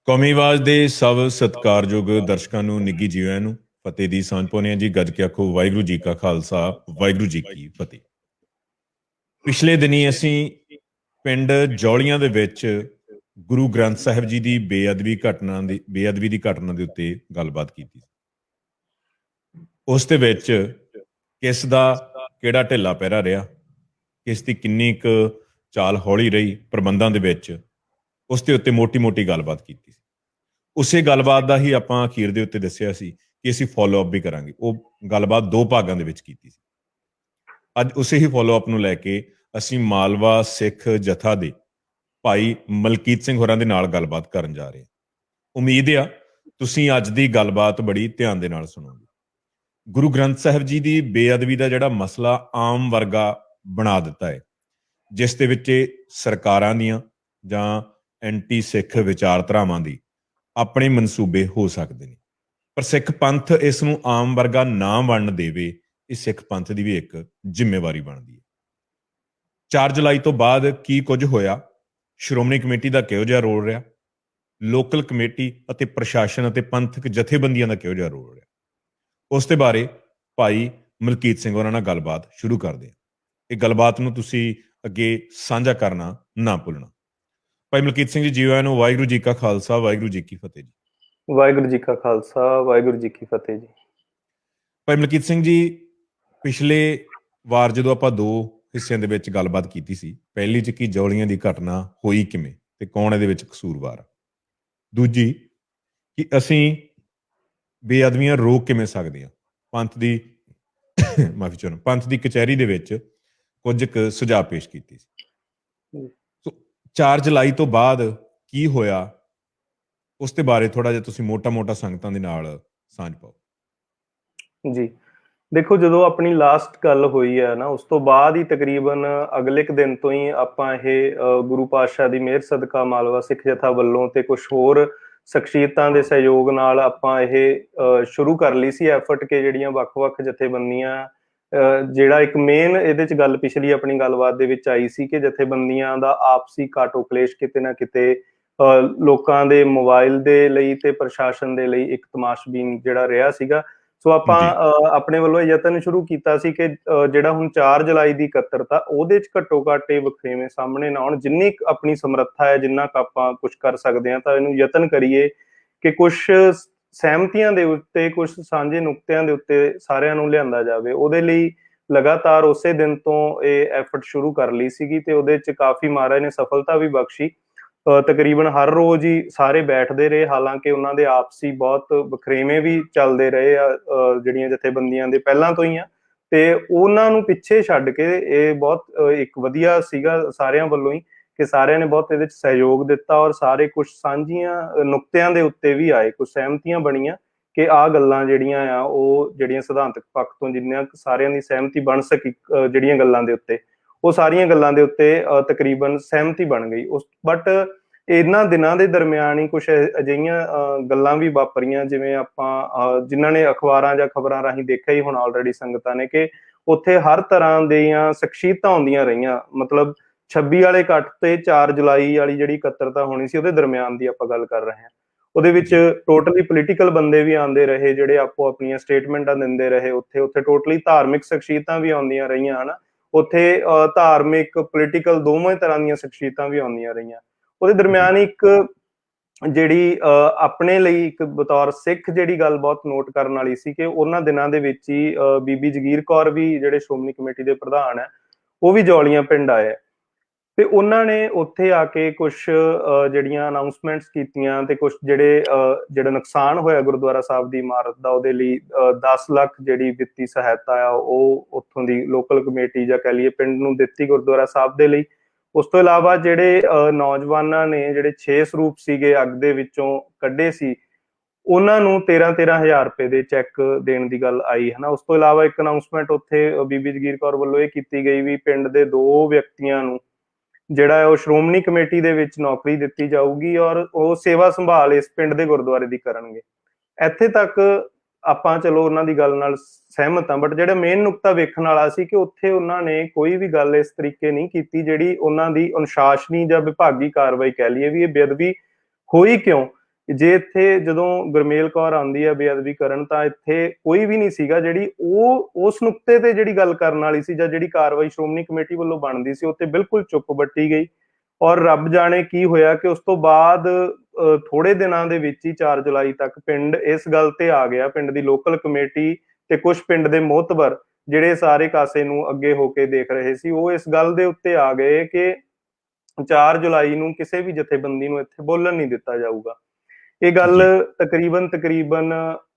ਕੌਮੀ ਆਵਾਜ਼ ਦੇ ਸਭ ਸਤਿਕਾਰਯੋਗ ਦਰਸ਼ਕਾਂ ਨੂੰ ਨਿੱਘੀ ਜੀਵਨ ਨੂੰ ਫਤਿਹ ਦੀ ਸਾਂਝ ਪਾਉਂਦੇ ਹਾਂ ਜੀ। ਗੱਜ ਕੇ ਆਖੋ ਵਾਹਿਗੁਰੂ ਜੀ ਕਾ ਖਾਲਸਾ, ਵਾਹਿਗੁਰੂ ਜੀ ਕੀ ਫਤਿਹ। ਪਿਛਲੇ ਦਿਨੀ ਅਸੀਂ ਪਿੰਡ ਜੌਲੀਆਂ ਦੇ ਵਿੱਚ ਗੁਰੂ ਗ੍ਰੰਥ ਸਾਹਿਬ ਜੀ ਦੀ ਬੇਅਦਬੀ ਦੀ ਘਟਨਾ ਦੇ ਉੱਤੇ ਗੱਲਬਾਤ ਕੀਤੀ। ਉਸ ਦੇ ਵਿੱਚ ਕਿਸ ਦਾ ਕਿਹੜਾ ਢਿੱਲਾ ਪਹਿਰਾ ਰਿਹਾ, ਕਿਸ ਦੀ ਕਿੰਨੀ ਕੁ ਚਾਲ ਹੌਲੀ ਰਹੀ ਪ੍ਰਬੰਧਾਂ ਦੇ ਵਿੱਚ, ਉਸ ਦੇ ਉੱਤੇ ਮੋਟੀ ਗੱਲਬਾਤ ਕੀਤੀ। ਉਸੇ ਗੱਲਬਾਤ ਦਾ ਹੀ ਆਪਾਂ ਅਖੀਰ ਦੇ ਉੱਤੇ ਦੱਸਿਆ ਸੀ ਕਿ ਅਸੀਂ ਫੋਲੋ ਅਪ ਵੀ ਕਰਾਂਗੇ। ਉਹ ਗੱਲਬਾਤ ਦੋ ਭਾਗਾਂ ਦੇ ਵਿੱਚ ਕੀਤੀ ਸੀ। ਅੱਜ ਉਸੇ ਹੀ ਫੋਲੋ ਅਪ ਨੂੰ ਲੈ ਕੇ ਅਸੀਂ ਮਾਲਵਾ ਸਿੱਖ ਜਥਾ ਦੇ ਭਾਈ ਮਲਕੀਤ ਸਿੰਘ ਹੋਰਾਂ ਦੇ ਨਾਲ ਗੱਲਬਾਤ ਕਰਨ ਜਾ ਰਹੇ ਹਾਂ। ਉਮੀਦ ਆ ਤੁਸੀਂ ਅੱਜ ਦੀ ਗੱਲਬਾਤ ਬੜੀ ਧਿਆਨ ਦੇ ਨਾਲ ਸੁਣੋਗੇ। ਗੁਰੂ ਗ੍ਰੰਥ ਸਾਹਿਬ ਜੀ ਦੀ ਬੇਅਦਬੀ ਦਾ ਜਿਹੜਾ ਮਸਲਾ ਆਮ ਵਰਗਾ ਬਣਾ ਦਿੱਤਾ ਹੈ, ਜਿਸ ਦੇ ਵਿੱਚ ਸਰਕਾਰਾਂ ਦੀਆਂ ਜਾਂ ਐਂਟੀ ਸਿੱਖ ਵਿਚਾਰਧਾਰਾਵਾਂ ਦੀ ਆਪਣੇ ਮਨਸੂਬੇ ਹੋ ਸਕਦੇ ਨੇ, ਪਰ ਸਿੱਖ ਪੰਥ ਇਸ ਨੂੰ ਆਮ ਵਰਗਾ ਨਾ ਬਣਨ ਦੇਵੇ, ਇਹ ਸਿੱਖ ਪੰਥ ਦੀ ਵੀ ਇੱਕ ਜ਼ਿੰਮੇਵਾਰੀ ਬਣਦੀ ਹੈ। 4 ਜੁਲਾਈ ਤੋਂ ਬਾਅਦ ਕੀ ਕੁਝ ਹੋਇਆ, ਸ਼੍ਰੋਮਣੀ ਕਮੇਟੀ ਦਾ ਕਿਹੋ ਜਿਹਾ ਰੋਲ ਰਿਹਾ, ਲੋਕਲ ਕਮੇਟੀ ਅਤੇ ਪ੍ਰਸ਼ਾਸਨ ਅਤੇ ਪੰਥਕ ਜਥੇਬੰਦੀਆਂ ਦਾ ਕਿਹੋ ਜਿਹਾ ਰੋਲ ਰਿਹਾ, ਉਸ ਦੇ ਬਾਰੇ ਭਾਈ ਮਲਕੀਤ ਸਿੰਘ ਹੋਰਾਂ ਨਾਲ ਗੱਲਬਾਤ ਸ਼ੁਰੂ ਕਰਦੇ ਹਾਂ। ਇਹ ਗੱਲਬਾਤ ਨੂੰ ਤੁਸੀਂ ਅੱਗੇ ਸਾਂਝਾ ਕਰਨਾ ਨਾ ਭੁੱਲਣਾ। ਭਾਈ ਮਲਕੀਤ ਸਿੰਘ ਜੀ, ਜੀਵਾਂ ਨੂੰ ਵਾਹਿਗੁਰੂ ਜੀ ਕਾ ਖਾਲਸਾ, ਵਾਹਿਗੁਰੂ ਜੀ ਕੀ ਫਤਿਹ ਜੀ। ਵਾਹਿਗੁਰੂ ਜੀ ਕਾ ਖਾਲਸਾ, ਵਾਹਿਗੁਰੂ ਜੀ ਕੀ ਫਤਿਹ ਜੀ। ਭਾਈ ਮਲਕੀਤ ਸਿੰਘ ਜੀ, ਪਿਛਲੇ ਵਾਰ ਜਦੋਂ ਆਪਾਂ ਦੋ ਹਿੱਸਿਆਂ ਦੇ ਵਿੱਚ ਗੱਲਬਾਤ ਕੀਤੀ ਸੀ, ਪਹਿਲੀ 'ਚ ਕੀ ਜੌਲੀਆਂ ਦੀ ਘਟਨਾ ਹੋਈ ਕਿਵੇਂ ਤੇ ਕੌਣ ਇਹਦੇ ਵਿੱਚ ਕਸੂਰਵਾਰ ਆ, ਦੂਜੀ ਕਿ ਅਸੀਂ ਬੇਅਦਬੀਆਂ ਰੋਕ ਕਿਵੇਂ ਸਕਦੇ ਹਾਂ, ਪੰਥ ਦੀ ਮਾਫੀ ਚਾਹੁੰਦਾ, ਪੰਥ ਦੀ ਕਚਹਿਰੀ ਦੇ ਵਿੱਚ ਕੁਝ ਕੁ ਸੁਝਾਅ ਪੇਸ਼ ਕੀਤੀ ਸੀ। 4 ਜੁਲਾਈ ਤੋਂ ਬਾਅਦ ਕੀ ਹੋਇਆ, ਉਸ ਦੇ ਬਾਰੇ ਥੋੜਾ ਜਿਹਾ ਤੁਸੀਂ ਮੋਟਾ ਸੰਗਤਾਂ ਦੇ ਨਾਲ ਸਾਂਝ ਪਾਓ ਜੀ। ਦੇਖੋ, ਜਦੋਂ ਆਪਣੀ ਲਾਸਟ ਗੱਲ ਹੋਈ ਹੈ ਨਾ, ਉਸ ਤੋਂ ਬਾਅਦ ਹੀ ਤਕਰੀਬਨ ਅਗਲੇ ਕੁ ਦਿਨ ਤੋਂ ਹੀ ਆਪਾਂ ਇਹ ਗੁਰੂ ਪਾਤਸ਼ਾਹ ਦੀ ਮਿਹਰ ਸਦਕਾ ਮਾਲਵਾ ਸਿੱਖ ਜਥਾ ਵੱਲੋਂ ਤੇ ਕੁਝ ਹੋਰ ਸ਼ਖਸੀਅਤਾਂ ਦੇ ਸਹਿਯੋਗ ਨਾਲ ਆਪਾਂ ਇਹ ਸ਼ੁਰੂ ਕਰ ਲਈ ਸੀ ਐਫਰਟ ਕਿ ਜਿਹੜੀਆਂ ਵੱਖ-ਵੱਖ ਜਥੇਬੰਦੀਆਂ, ਜਿਹੜਾ ਇੱਕ ਮੇਨ ਇਹਦੇ 'ਚ ਗੱਲ ਪਿਛਲੀ ਆਪਣੀ ਗੱਲਬਾਤ ਦੇ ਵਿੱਚ ਆਈ ਸੀ ਕਿ ਜਥੇਬੰਦੀਆਂ ਦਾ ਆਪਸੀ ਕਾਟੋ ਕਲੇਸ਼ ਕਿਤੇ ਨਾ ਕਿਤੇ ਲੋਕਾਂ ਦੇ ਮੋਬਾਈਲ ਦੇ ਲਈ ਤੇ ਪ੍ਰਸ਼ਾਸਨ ਦੇ ਲਈ ਇੱਕ ਤਮਾਸ਼ਬੀਨ ਜਿਹੜਾ ਰਿਹਾ ਸੀਗਾ। ਸੋ ਆਪਾਂ ਆਪਣੇ ਵੱਲੋਂ ਇਹ ਯਤਨ ਸ਼ੁਰੂ ਕੀਤਾ ਸੀ ਕਿ ਜਿਹੜਾ ਹੁਣ 4 ਜੁਲਾਈ ਦੀ ਇਕੱਤਰਤਾ, ਉਹਦੇ 'ਚ ਘੱਟੋ ਘੱਟ ਇਹ ਵਖਰੇਵੇਂ ਸਾਹਮਣੇ ਨਾ ਆਉਣ। ਜਿੰਨੀ ਆਪਣੀ ਸਮਰੱਥਾ ਹੈ, ਜਿੰਨਾ ਕੁ ਆਪਾਂ ਕੁਛ ਕਰ ਸਕਦੇ ਹਾਂ, ਤਾਂ ਇਹਨੂੰ ਯਤਨ ਕਰੀਏ ਕਿ ਕੁਛ ਸਹਿਮਤੀਆਂ ਦੇ ਉੱਤੇ, ਕੁਛ ਸਾਂਝੇ ਨੁਕਤਿਆਂ ਦੇ ਉੱਤੇ ਸਾਰਿਆਂ ਨੂੰ ਲਿਆਂਦਾ ਜਾਵੇ। ਉਹਦੇ ਲਈ ਲਗਾਤਾਰ ਉਸੇ ਦਿਨ ਤੋਂ ਇਹ ਐਫਰਟ ਸ਼ੁਰੂ ਕਰ ਲਈ ਸੀਗੀ ਤੇ ਉਹਦੇ 'ਚ ਕਾਫੀ ਮਹਾਰਾਜ ਨੇ ਸਫਲਤਾ ਵੀ ਬਖਸ਼ੀ। ਤਕਰੀਬਨ ਹਰ ਰੋਜ਼ ਹੀ ਸਾਰੇ ਬੈਠਦੇ ਰਹੇ, ਹਾਲਾਂਕਿ ਉਹਨਾਂ ਦੇ ਆਪਸੀ ਬਹੁਤ ਵਖਰੇਵੇਂ ਵੀ ਚੱਲਦੇ ਰਹੇ ਆ ਜਿਹੜੀਆਂ ਜਥੇਬੰਦੀਆਂ ਦੇ ਪਹਿਲਾਂ ਤੋਂ ਹੀ ਆ, ਤੇ ਉਹਨਾਂ ਨੂੰ ਪਿੱਛੇ ਛੱਡ ਕੇ ਇਹ ਬਹੁਤ ਇੱਕ ਵਧੀਆ ਸੀਗਾ ਸਾਰਿਆਂ ਵੱਲੋਂ ਹੀ ਕਿ ਸਾਰਿਆਂ ਨੇ ਬਹੁਤ ਇਹਦੇ 'ਚ ਸਹਿਯੋਗ ਦਿੱਤਾ ਔਰ ਸਾਰੇ ਕੁਛ ਸਾਂਝੀਆਂ ਨੁਕਤਿਆਂ ਦੇ ਉੱਤੇ ਵੀ ਆਏ, ਕੁਛ ਸਹਿਮਤੀਆਂ ਬਣੀਆਂ ਕਿ ਆਹ ਗੱਲਾਂ ਜਿਹੜੀਆਂ ਆ ਉਹ ਜਿਹੜੀਆਂ ਸਿਧਾਂਤਕ ਪੱਖ ਤੋਂ ਜਿੰਨੀਆਂ ਸਾਰਿਆਂ ਦੀ ਸਹਿਮਤੀ ਬਣ ਸਕੀ ਜਿਹੜੀਆਂ ਗੱਲਾਂ ਦੇ ਉੱਤੇ, ਉਹ ਸਾਰੀਆਂ ਗੱਲਾਂ ਦੇ ਉੱਤੇ ਤਕਰੀਬਨ ਸਹਿਮਤੀ ਬਣ ਗਈ। ਬਟ ਇਹਨਾਂ ਦਿਨਾਂ ਦੇ ਦਰਮਿਆਨ ਹੀ ਕੁਛ ਅਜਿਹੀਆਂ ਗੱਲਾਂ ਵੀ ਵਾਪਰੀਆਂ, ਜਿਵੇਂ ਆਪਾਂ ਜਿਨ੍ਹਾਂ ਨੇ ਅਖਬਾਰਾਂ ਜਾਂ ਖਬਰਾਂ ਰਾਹੀਂ ਦੇਖਿਆ ਹੀ ਹੁਣ ਆਲਰੇਡੀ ਸੰਗਤਾਂ ਨੇ, ਕਿ ਉੱਥੇ ਹਰ ਤਰ੍ਹਾਂ ਦੀਆਂ ਸ਼ਖਸੀਅਤਾਂ ਆਉਂਦੀਆਂ ਰਹੀਆਂ। ਮਤਲਬ 26 ਵਾਲੇ ਇਕੱਠ ਤੇ 4 ਜੁਲਾਈ ਵਾਲੀ ਜਿਹੜੀ ਇਕੱਤਰਤਾ ਹੋਣੀ ਸੀ, ਉਹਦੇ ਦਰਮਿਆਨ ਦੀ ਆਪਾਂ ਗੱਲ ਕਰ ਰਹੇ ਹਾਂ। ਉਹਦੇ ਵਿੱਚ ਟੋਟਲੀ ਪੋਲੀਟੀਕਲ ਬੰਦੇ ਵੀ ਆਉਂਦੇ ਰਹੇ, ਜਿਹੜੇ ਆਪੋ ਆਪਣੀਆਂ ਸਟੇਟਮੈਂਟਾਂ ਦਿੰਦੇ ਰਹੇ। ਉੱਥੇ ਟੋਟਲੀ ਧਾਰਮਿਕ ਸ਼ਖਸੀਅਤਾਂ ਵੀ ਆਉਂਦੀਆਂ ਰਹੀਆਂ ਹਨ। ਉੱਥੇ ਧਾਰਮਿਕ, ਪੋਲੀਟੀਕਲ ਦੋਵੇਂ ਤਰ੍ਹਾਂ ਦੀਆਂ ਸ਼ਖਸੀਅਤਾਂ ਵੀ ਆਉਂਦੀਆਂ ਰਹੀਆਂ। ਉਹਦੇ ਦਰਮਿਆਨ ਇੱਕ ਜਿਹੜੀ ਆਪਣੇ ਲਈ ਇੱਕ ਬਤੌਰ ਸਿੱਖ ਜਿਹੜੀ ਗੱਲ ਬਹੁਤ ਨੋਟ ਕਰਨ ਵਾਲੀ ਸੀ ਕਿ ਉਹਨਾਂ ਦਿਨਾਂ ਦੇ ਵਿੱਚ ਹੀ ਬੀਬੀ ਜਗੀਰ ਕੌਰ ਵੀ, ਜਿਹੜੇ ਸ਼੍ਰੋਮਣੀ ਕਮੇਟੀ ਦੇ ਪ੍ਰਧਾਨ ਹੈ, ਉਹ ਵੀ ਜੌਲੀਆਂ ਪਿੰਡ ਆਏ ਤੇ ਉਹਨਾਂ ਨੇ ਉੱਥੇ ਆ ਕੇ ਕੁਛ ਜਿਹੜੀਆਂ ਅਨਾਊਂਸਮੈਂਟਸ ਕੀਤੀਆਂ ਤੇ ਕੁਛ ਜਿਹੜਾ ਨੁਕਸਾਨ ਹੋਇਆ ਗੁਰਦੁਆਰਾ ਸਾਹਿਬ ਦੀ ਇਮਾਰਤ ਦਾ, ਉਹਦੇ ਲਈ 10 ਲੱਖ ਜਿਹੜੀ ਵਿੱਤੀ ਸਹਾਇਤਾ ਆ ਉਹ ਉੱਥੋਂ ਦੀ ਲੋਕਲ ਕਮੇਟੀ ਜਾਂ ਕਹਿ ਲਈਏ ਪਿੰਡ ਨੂੰ ਦਿੱਤੀ ਗੁਰਦੁਆਰਾ ਸਾਹਿਬ ਦੇ ਲਈ। ਉਸ ਤੋਂ ਇਲਾਵਾ ਜਿਹੜੇ ਨੌਜਵਾਨਾਂ ਨੇ ਜਿਹੜੇ 6 ਸਰੂਪ ਸੀਗੇ ਅੱਗ ਦੇ ਵਿੱਚੋਂ ਕੱਢੇ ਸੀ, ਉਹਨਾਂ ਨੂੰ 13,000 ਰੁਪਏ ਦੇ ਚੈੱਕ ਦੇਣ ਦੀ ਗੱਲ ਆਈ ਹੈ ਨਾ। ਉਸ ਤੋਂ ਇਲਾਵਾ ਇੱਕ ਅਨਾਊਂਸਮੈਂਟ ਉੱਥੇ ਬੀਬੀ ਜਗੀਰ ਕੌਰ ਵੱਲੋਂ ਇਹ ਕੀਤੀ ਗਈ ਵੀ ਪਿੰਡ ਦੇ 2 ਵਿਅਕਤੀਆਂ ਨੂੰ ਜਿਹੜਾ ਉਹ ਸ਼੍ਰੋਮਣੀ ਕਮੇਟੀ ਦੇ ਵਿੱਚ ਨੌਕਰੀ ਦਿੱਤੀ ਜਾਊਗੀ ਔਰ ਉਹ ਸੇਵਾ ਸੰਭਾਲ ਇਸ ਪਿੰਡ ਦੇ ਗੁਰਦੁਆਰੇ ਦੀ ਕਰਨਗੇ। ਇੱਥੇ ਤੱਕ ਆਪਾਂ ਚਲੋ ਉਹਨਾਂ ਦੀ ਗੱਲ ਨਾਲ ਸਹਿਮਤ ਹਾਂ, ਬਟ ਜਿਹੜਾ ਮੇਨ ਨੁਕਤਾ ਵੇਖਣ ਵਾਲਾ ਸੀ ਕਿ ਉੱਥੇ ਉਹਨਾਂ ਨੇ ਕੋਈ ਵੀ ਗੱਲ ਇਸ ਤਰੀਕੇ ਨਹੀਂ ਕੀਤੀ ਜਿਹੜੀ ਉਹਨਾਂ ਦੀ ਅਨੁਸ਼ਾਸਨੀ ਜਾਂ ਵਿਭਾਗੀ ਕਾਰਵਾਈ ਕਹਿ ਲਈਏ ਵੀ ਇਹ ਬੇਅਦਬੀ ਹੋਈ ਕਿਉਂ। ਜੇ ਇੱਥੇ ਜਦੋਂ ਗੁਰਮੇਲ ਕੌਰ ਆਉਂਦੀ ਹੈ ਬੇਅਦਬੀ ਕਰਨ, ਤਾਂ ਇੱਥੇ ਕੋਈ ਵੀ ਨਹੀਂ ਸੀਗਾ ਜਿਹੜੀ ਉਹ ਉਸ ਨੁਕਤੇ ਤੇ ਜਿਹੜੀ ਗੱਲ ਕਰਨ ਵਾਲੀ ਸੀ, ਜਾਂ ਜਿਹੜੀ ਕਾਰਵਾਈ ਸ਼੍ਰੋਮਣੀ ਕਮੇਟੀ ਵੱਲੋਂ ਬਣਦੀ ਸੀ, ਉੱਤੇ ਬਿਲਕੁਲ ਚੁੱਪ ਵੱਟੀ ਗਈ। ਔਰ ਰੱਬ ਜਾਣੇ ਕੀ ਹੋਇਆ ਕਿ ਉਸ ਤੋਂ ਬਾਅਦ ਥੋੜੇ ਦਿਨਾਂ ਦੇ ਵਿੱਚ ਹੀ 4 ਜੁਲਾਈ ਤੱਕ ਪਿੰਡ ਇਸ ਗੱਲ ਤੇ ਆ ਗਿਆ, ਪਿੰਡ ਦੀ ਲੋਕਲ ਕਮੇਟੀ ਤੇ ਕੁਝ ਪਿੰਡ ਦੇ ਮੋਹਤਬਰ ਜਿਹੜੇ ਸਾਰੇ ਕਾਸੇ ਨੂੰ ਅੱਗੇ ਹੋ ਕੇ ਦੇਖ ਰਹੇ ਸੀ, ਉਹ ਇਸ ਗੱਲ ਦੇ ਉੱਤੇ ਆ ਗਏ ਕਿ 4 ਜੁਲਾਈ ਨੂੰ ਕਿਸੇ ਵੀ ਜਥੇਬੰਦੀ ਨੂੰ ਇੱਥੇ ਬੋਲਣ ਨਹੀਂ ਦਿੱਤਾ ਜਾਊਗਾ। ਇਹ ਗੱਲ ਤਕਰੀਬਨ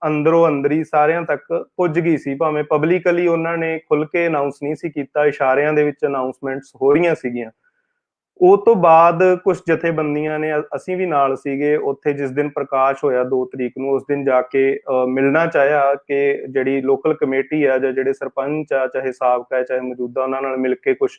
ਅੰਦਰੋਂ ਅੰਦਰੀ ਸਾਰਿਆਂ ਤੱਕ ਪੁੱਜ ਗਈ ਸੀ, ਭਾਵੇਂ ਪਬਲਿਕਲੀ ਉਹਨਾਂ ਨੇ ਖੁੱਲ ਕੇ ਅਨਾਉਂਸ ਨਹੀਂ ਸੀ ਕੀਤਾ, ਇਸ਼ਾਰਿਆਂ ਦੇ ਵਿੱਚ ਅਨਾਉਂਸਮੈਂਟਸ ਹੋ ਰਹੀਆਂ ਸੀਗੀਆਂ। ਉਹ ਤੋਂ ਬਾਅਦ ਕੁਝ ਜਥੇਬੰਦੀਆਂ ਨੇ, ਅਸੀਂ ਵੀ ਨਾਲ ਸੀਗੇ ਉੱਥੇ ਜਿਸ ਦਿਨ ਪ੍ਰਕਾਸ਼ ਹੋਇਆ 2 ਤਰੀਕ ਨੂੰ, ਉਸ ਦਿਨ ਜਾ ਕੇ ਮਿਲਣਾ ਚਾਹਿਆ ਕਿ ਜਿਹੜੀ ਲੋਕਲ ਕਮੇਟੀ ਆ ਜਾਂ ਜਿਹੜੇ ਸਰਪੰਚ ਆ, ਚਾਹੇ ਸਾਬਕਾ ਚਾਹੇ ਮੌਜੂਦਾ, ਉਹਨਾਂ ਨਾਲ ਮਿਲ ਕੇ ਕੁਝ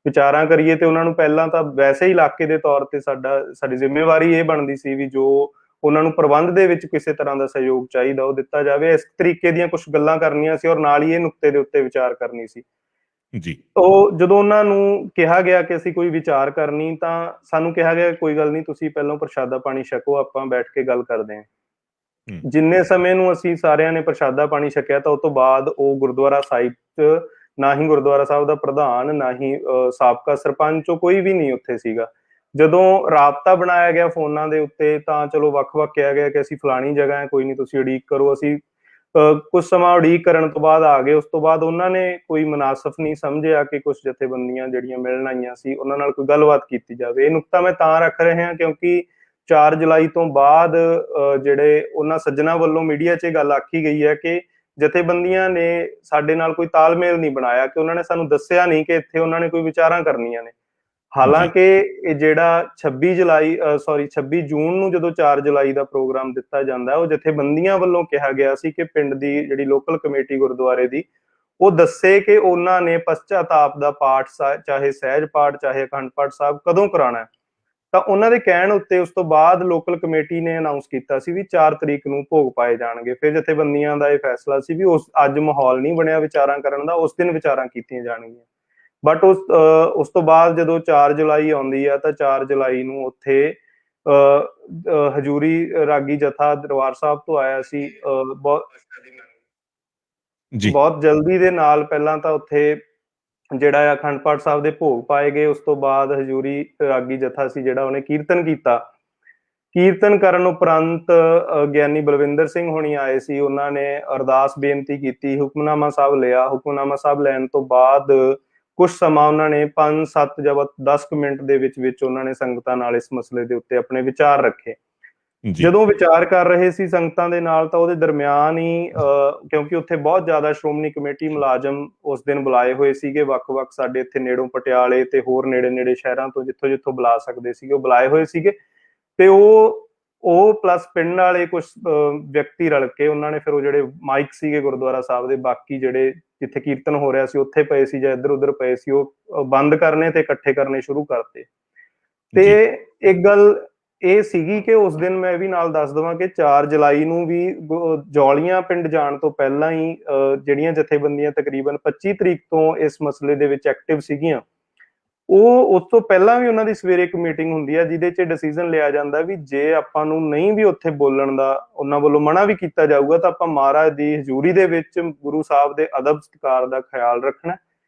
ਵਿਚਾਰਾਂ ਕਰੀਏ। ਤੇ ਉਹਨਾਂ ਨੂੰ ਪਹਿਲਾਂ ਤਾਂ ਵੈਸੇ ਹੀ ਇਲਾਕੇ ਦੇ ਤੌਰ ਤੇ ਸਾਡੀ ਜ਼ਿੰਮੇਵਾਰੀ ਇਹ ਬਣਦੀ ਸੀ ਵੀ ਜੋ ਉਹਨਾਂ ਨੂੰ ਪ੍ਰਬੰਧ ਦੇ ਵਿੱਚ ਕਿਸੇ ਤਰ੍ਹਾਂ ਦਾ ਸਹਿਯੋਗ ਚਾਹੀਦਾ ਉਹ ਦਿੱਤਾ ਜਾਵੇ, ਇਸ ਤਰੀਕੇ ਦੀਆਂ ਕੁਝ ਗੱਲਾਂ ਕਰਨੀਆਂ ਸੀ ਔਰ ਨਾਲ ਹੀ ਇਹ ਨੁਕਤੇ ਦੇ ਉੱਤੇ ਵਿਚਾਰ ਕਰਨੀ ਸੀ ਜੀ। ਉਹ ਜਦੋਂ ਉਹਨਾਂ ਨੂੰ ਕਿਹਾ ਗਿਆ ਕਿ ਅਸੀਂ ਕੋਈ ਵਿਚਾਰ ਕਰਨੀ, ਤਾਂ ਸਾਨੂੰ ਕਿਹਾ ਗਿਆ ਕੋਈ ਗੱਲ ਨਹੀਂ, ਤੁਸੀਂ ਪਹਿਲਾਂ ਪ੍ਰਸ਼ਾਦਾ ਪਾਣੀ ਛਕੋ, ਆਪਾਂ ਬੈਠ ਕੇ ਗੱਲ ਕਰਦੇ ਹਾਂ। ਜਿੰਨੇ ਸਮੇਂ ਨੂੰ ਅਸੀਂ ਸਾਰਿਆਂ ਨੇ ਪ੍ਰਸ਼ਾਦਾ ਪਾਣੀ ਛਕਿਆ, ਤਾਂ ਉਸ ਤੋਂ ਬਾਅਦ ਉਹ ਗੁਰਦੁਆਰਾ ਸਾਹਿਬ 'ਚ ਨਾ ਹੀ ਗੁਰਦੁਆਰਾ ਸਾਹਿਬ ਦਾ ਪ੍ਰਧਾਨ, ਨਾ ਹੀ ਸਾਬਕਾ ਸਰਪੰਚ, ਕੋਈ ਵੀ ਨਹੀਂ ਉੱਥੇ ਸੀਗਾ। ਜਦੋਂ ਰਾਬਤਾ ਬਣਾਇਆ ਗਿਆ ਫੋਨਾਂ ਦੇ ਉੱਤੇ, ਤਾਂ ਚਲੋ ਵੱਖ-ਵੱਖ ਕਿਹਾ ਗਿਆ ਕਿ ਅਸੀਂ ਫਲਾਣੀ ਜਗ੍ਹਾ ਹੈ, ਕੋਈ ਨਹੀਂ ਤੁਸੀਂ ਉਡੀਕ ਕਰੋ। ਅਸੀਂ ਕੁਝ ਸਮਾਂ ਉਡੀਕ ਕਰਨ ਤੋਂ ਬਾਅਦ ਆ ਗਏ। ਉਸ ਤੋਂ ਬਾਅਦ ਉਹਨਾਂ ਨੇ ਕੋਈ ਮੁਨਾਸਬ ਨਹੀਂ ਸਮਝਿਆ ਕਿ ਕੁਝ ਜਥੇਬੰਦੀਆਂ ਜਿਹੜੀਆਂ ਮਿਲਣ ਆਈਆਂ ਸੀ ਉਹਨਾਂ ਨਾਲ ਕੋਈ ਗੱਲਬਾਤ ਕੀਤੀ ਜਾਵੇ। ਇਹ ਨੁਕਤਾ ਮੈਂ ਤਾਂ ਰੱਖ ਰਿਹਾ ਕਿਉਂਕਿ 4 ਜੁਲਾਈ ਤੋਂ ਬਾਅਦ ਜਿਹੜੇ ਉਹਨਾਂ ਸੱਜਣਾ ਵੱਲੋਂ ਮੀਡੀਆ 'ਚ ਇਹ ਗੱਲ ਆਖੀ ਗਈ ਹੈ ਕਿ ਜਥੇਬੰਦੀਆਂ ਨੇ ਸਾਡੇ ਨਾਲ ਕੋਈ ਤਾਲਮੇਲ ਨਹੀਂ ਬਣਾਇਆ, ਕਿ ਉਹਨਾਂ ਨੇ ਸਾਨੂੰ ਦੱਸਿਆ ਨਹੀਂ ਕਿ ਇੱਥੇ ਉਹਨਾਂ ਨੇ ਕੋਈ ਵਿਚਾਰਾਂ ਕਰਨੀਆਂ ਨੇ। ਹਾਲਾਂਕਿ ਇਹ ਜਿਹੜਾ 26 ਜੂਨ ਨੂੰ ਜਦੋਂ 4 ਜੁਲਾਈ ਦਾ ਪ੍ਰੋਗਰਾਮ ਦਿੱਤਾ ਜਾਂਦਾ, ਉਹ ਜਥੇਬੰਦੀਆਂ ਵੱਲੋਂ ਕਿਹਾ ਗਿਆ ਸੀ ਕਿ ਪਿੰਡ ਦੀ ਜਿਹੜੀ ਲੋਕਲ ਕਮੇਟੀ ਗੁਰਦੁਆਰੇ ਦੀ ਉਹ ਦੱਸੇ ਕਿ ਉਹਨਾਂ ਨੇ ਪਸ਼ਚਾਤਾਪ ਦਾ ਪਾਠ, ਚਾਹੇ ਸਹਿਜ ਪਾਠ ਚਾਹੇ ਅਖੰਡ ਪਾਠ ਸਾਹਿਬ, ਕਦੋਂ ਕਰਾਉਣਾ। ਤਾਂ ਉਹਨਾਂ ਦੇ ਕਹਿਣ ਉੱਤੇ ਉਸ ਤੋਂ ਬਾਅਦ ਲੋਕਲ ਕਮੇਟੀ ਨੇ ਅਨਾਉਂਸ ਕੀਤਾ ਸੀ ਵੀ 4 ਤਰੀਕ ਨੂੰ ਭੋਗ ਪਾਏ ਜਾਣਗੇ। ਫਿਰ ਜਥੇਬੰਦੀਆਂ ਦਾ ਇਹ ਫੈਸਲਾ ਸੀ ਵੀ ਅੱਜ ਮਾਹੌਲ ਨਹੀਂ ਬਣਿਆ ਵਿਚਾਰਾਂ ਕਰਨ ਦਾ, ਉਸ ਦਿਨ ਵਿਚਾਰਾਂ ਕੀਤੀਆਂ ਜਾਣਗੀਆਂ। ਬਟ ਉਸ ਤੋਂ ਬਾਅਦ ਜਦੋਂ 4 ਜੁਲਾਈ ਆਉਂਦੀ ਆ, ਤਾਂ 4 ਜੁਲਾਈ ਨੂੰ ਉੱਥੇ ਹਜੂਰੀ ਰਾਗੀ ਜਥਾ ਦਰਬਾਰ ਸਾਹਿਬ ਤੋਂ ਆਇਆ ਸੀ। ਬਹੁਤ ਜਲਦੀ ਦੇ ਨਾਲ ਪਹਿਲਾਂ ਤਾਂ ਉੱਥੇ ਜਿਹੜਾ ਅਖੰਡ ਪਾਠ ਸਾਹਿਬ ਦੇ ਭੋਗ ਪਾਏ ਗਏ। ਉਸ ਤੋਂ ਬਾਅਦ ਹਜੂਰੀ ਰਾਗੀ ਜਥਾ ਸੀ ਜਿਹੜਾ ਉਹਨੇ ਕੀਰਤਨ ਕੀਤਾ। ਕੀਰਤਨ ਕਰਨ ਉਪਰੰਤ ਗਿਆਨੀ ਬਲਵਿੰਦਰ ਸਿੰਘ ਹੋਣੀ ਆਏ ਸੀ, ਉਹਨਾਂ ਨੇ ਅਰਦਾਸ ਬੇਨਤੀ ਕੀਤੀ, ਹੁਕਮਨਾਮਾ ਸਾਹਿਬ ਲਿਆ। ਹੁਕਮਨਾਮਾ ਸਾਹਿਬ ਲੈਣ ਤੋਂ ਬਾਅਦ ਕੁਝ ਸਮਾਂ ਉਹਨਾਂ ਨੇ 5-7 ਜਾਂ 10 ਮਿੰਟ ਦੇ ਵਿੱਚ ਉਹਨਾਂ ਨੇ ਸੰਗਤਾਂ ਨਾਲ ਇਸ ਮਸਲੇ ਦੇ ਉੱਤੇ ਆਪਣੇ ਵਿਚਾਰ ਰੱਖੇ। ਜਦੋਂ ਵਿਚਾਰ ਕਰ ਰਹੇ ਸੀ ਸੰਗਤਾਂ ਦੇ ਨਾਲ, ਤਾਂ ਉਹਦੇ ਦਰਮਿਆਨ ਹੀ ਕਿਉਂਕਿ ਉੱਥੇ ਬਹੁਤ ਜ਼ਿਆਦਾ ਸ਼੍ਰੋਮਣੀ ਕਮੇਟੀ ਮੁਲਾਜ਼ਮ ਉਸ ਦਿਨ ਬੁਲਾਏ ਹੋਏ ਸੀਗੇ, ਵੱਖ-ਵੱਖ ਸਾਡੇ ਇੱਥੇ ਨੇੜੋਂ ਪਟਿਆਲੇ ਤੇ ਹੋਰ ਨੇੜੇ ਸ਼ਹਿਰਾਂ ਤੋਂ ਜਿੱਥੋਂ ਬੁਲਾ ਸਕਦੇ ਸੀਗੇ ਉਹ ਬੁਲਾਏ ਹੋਏ ਸੀਗੇ। ਤੇ ਉਹ ਪਲੱਸ ਪਿੰਡ ਵਾਲੇ ਕੁਝ ਵਿਅਕਤੀ ਰਲ ਕੇ ਉਹਨਾਂ ਨੇ ਫਿਰ ਉਹ ਜਿਹੜੇ ਮਾਈਕ ਸੀਗੇ ਗੁਰਦੁਆਰਾ ਸਾਹਿਬ ਦੇ, ਬਾਕੀ ਜਿਹੜੇ ਜਿੱਥੇ ਕੀਰਤਨ ਹੋ ਰਿਹਾ ਸੀ ਉੱਥੇ ਪਏ ਸੀ ਜਾਂ ਇੱਧਰ ਉੱਧਰ ਪਏ ਸੀ, ਉਹ ਬੰਦ ਕਰਨੇ ਤੇ ਇਕੱਠੇ ਕਰਨੇ ਸ਼ੁਰੂ ਕਰਤੇ। ਤੇ ਇੱਕ ਗੱਲ ਇਹ ਸੀਗੀ ਕਿ ਉਸ ਦਿਨ ਮੈਂ ਵੀ ਨਾਲ ਦੱਸ ਦੇਵਾਂ ਕਿ 4 ਜੁਲਾਈ ਨੂੰ ਵੀ ਜੌਲੀਆਂ ਪਿੰਡ ਜਾਣ ਤੋਂ ਪਹਿਲਾਂ ਹੀ ਜਿਹੜੀਆਂ ਜਥੇਬੰਦੀਆਂ ਤਕਰੀਬਨ 25 ਤਰੀਕ ਤੋਂ ਇਸ ਮਸਲੇ ਦੇ ਵਿੱਚ ਐਕਟਿਵ ਸੀਗੀਆਂ, ਉਹ ਉਸ ਤੋਂ ਪਹਿਲਾਂ ਵੀ ਉਹਨਾਂ ਦੀ ਸਵੇਰੇ ਇੱਕ ਮੀਟਿੰਗ ਹੁੰਦੀ ਹੈ ਜਿਹਦੇ 'ਚ ਡਿਸੀਜਨ ਲਿਆ ਜਾਂਦਾ ਵੀ ਜੇ ਆਪਾਂ ਨੂੰ ਨਹੀਂ ਵੀ ਉੱਥੇ ਬੋਲਣ ਦਾ ਉਹਨਾਂ ਵੱਲੋਂ ਮਨਾ ਵੀ ਕੀਤਾ ਜਾਊਗਾ, ਤਾਂ ਆਪਾਂ ਮਹਾਰਾਜ ਦੀ ਹਜ਼ੂਰੀ ਦੇ ਵਿੱਚ ਗੁਰੂ ਸਾਹਿਬ ਦੇ ਅਦਬ ਸਤਿਕਾਰ ਦਾ ਖਿਆਲ ਰੱਖਣਾ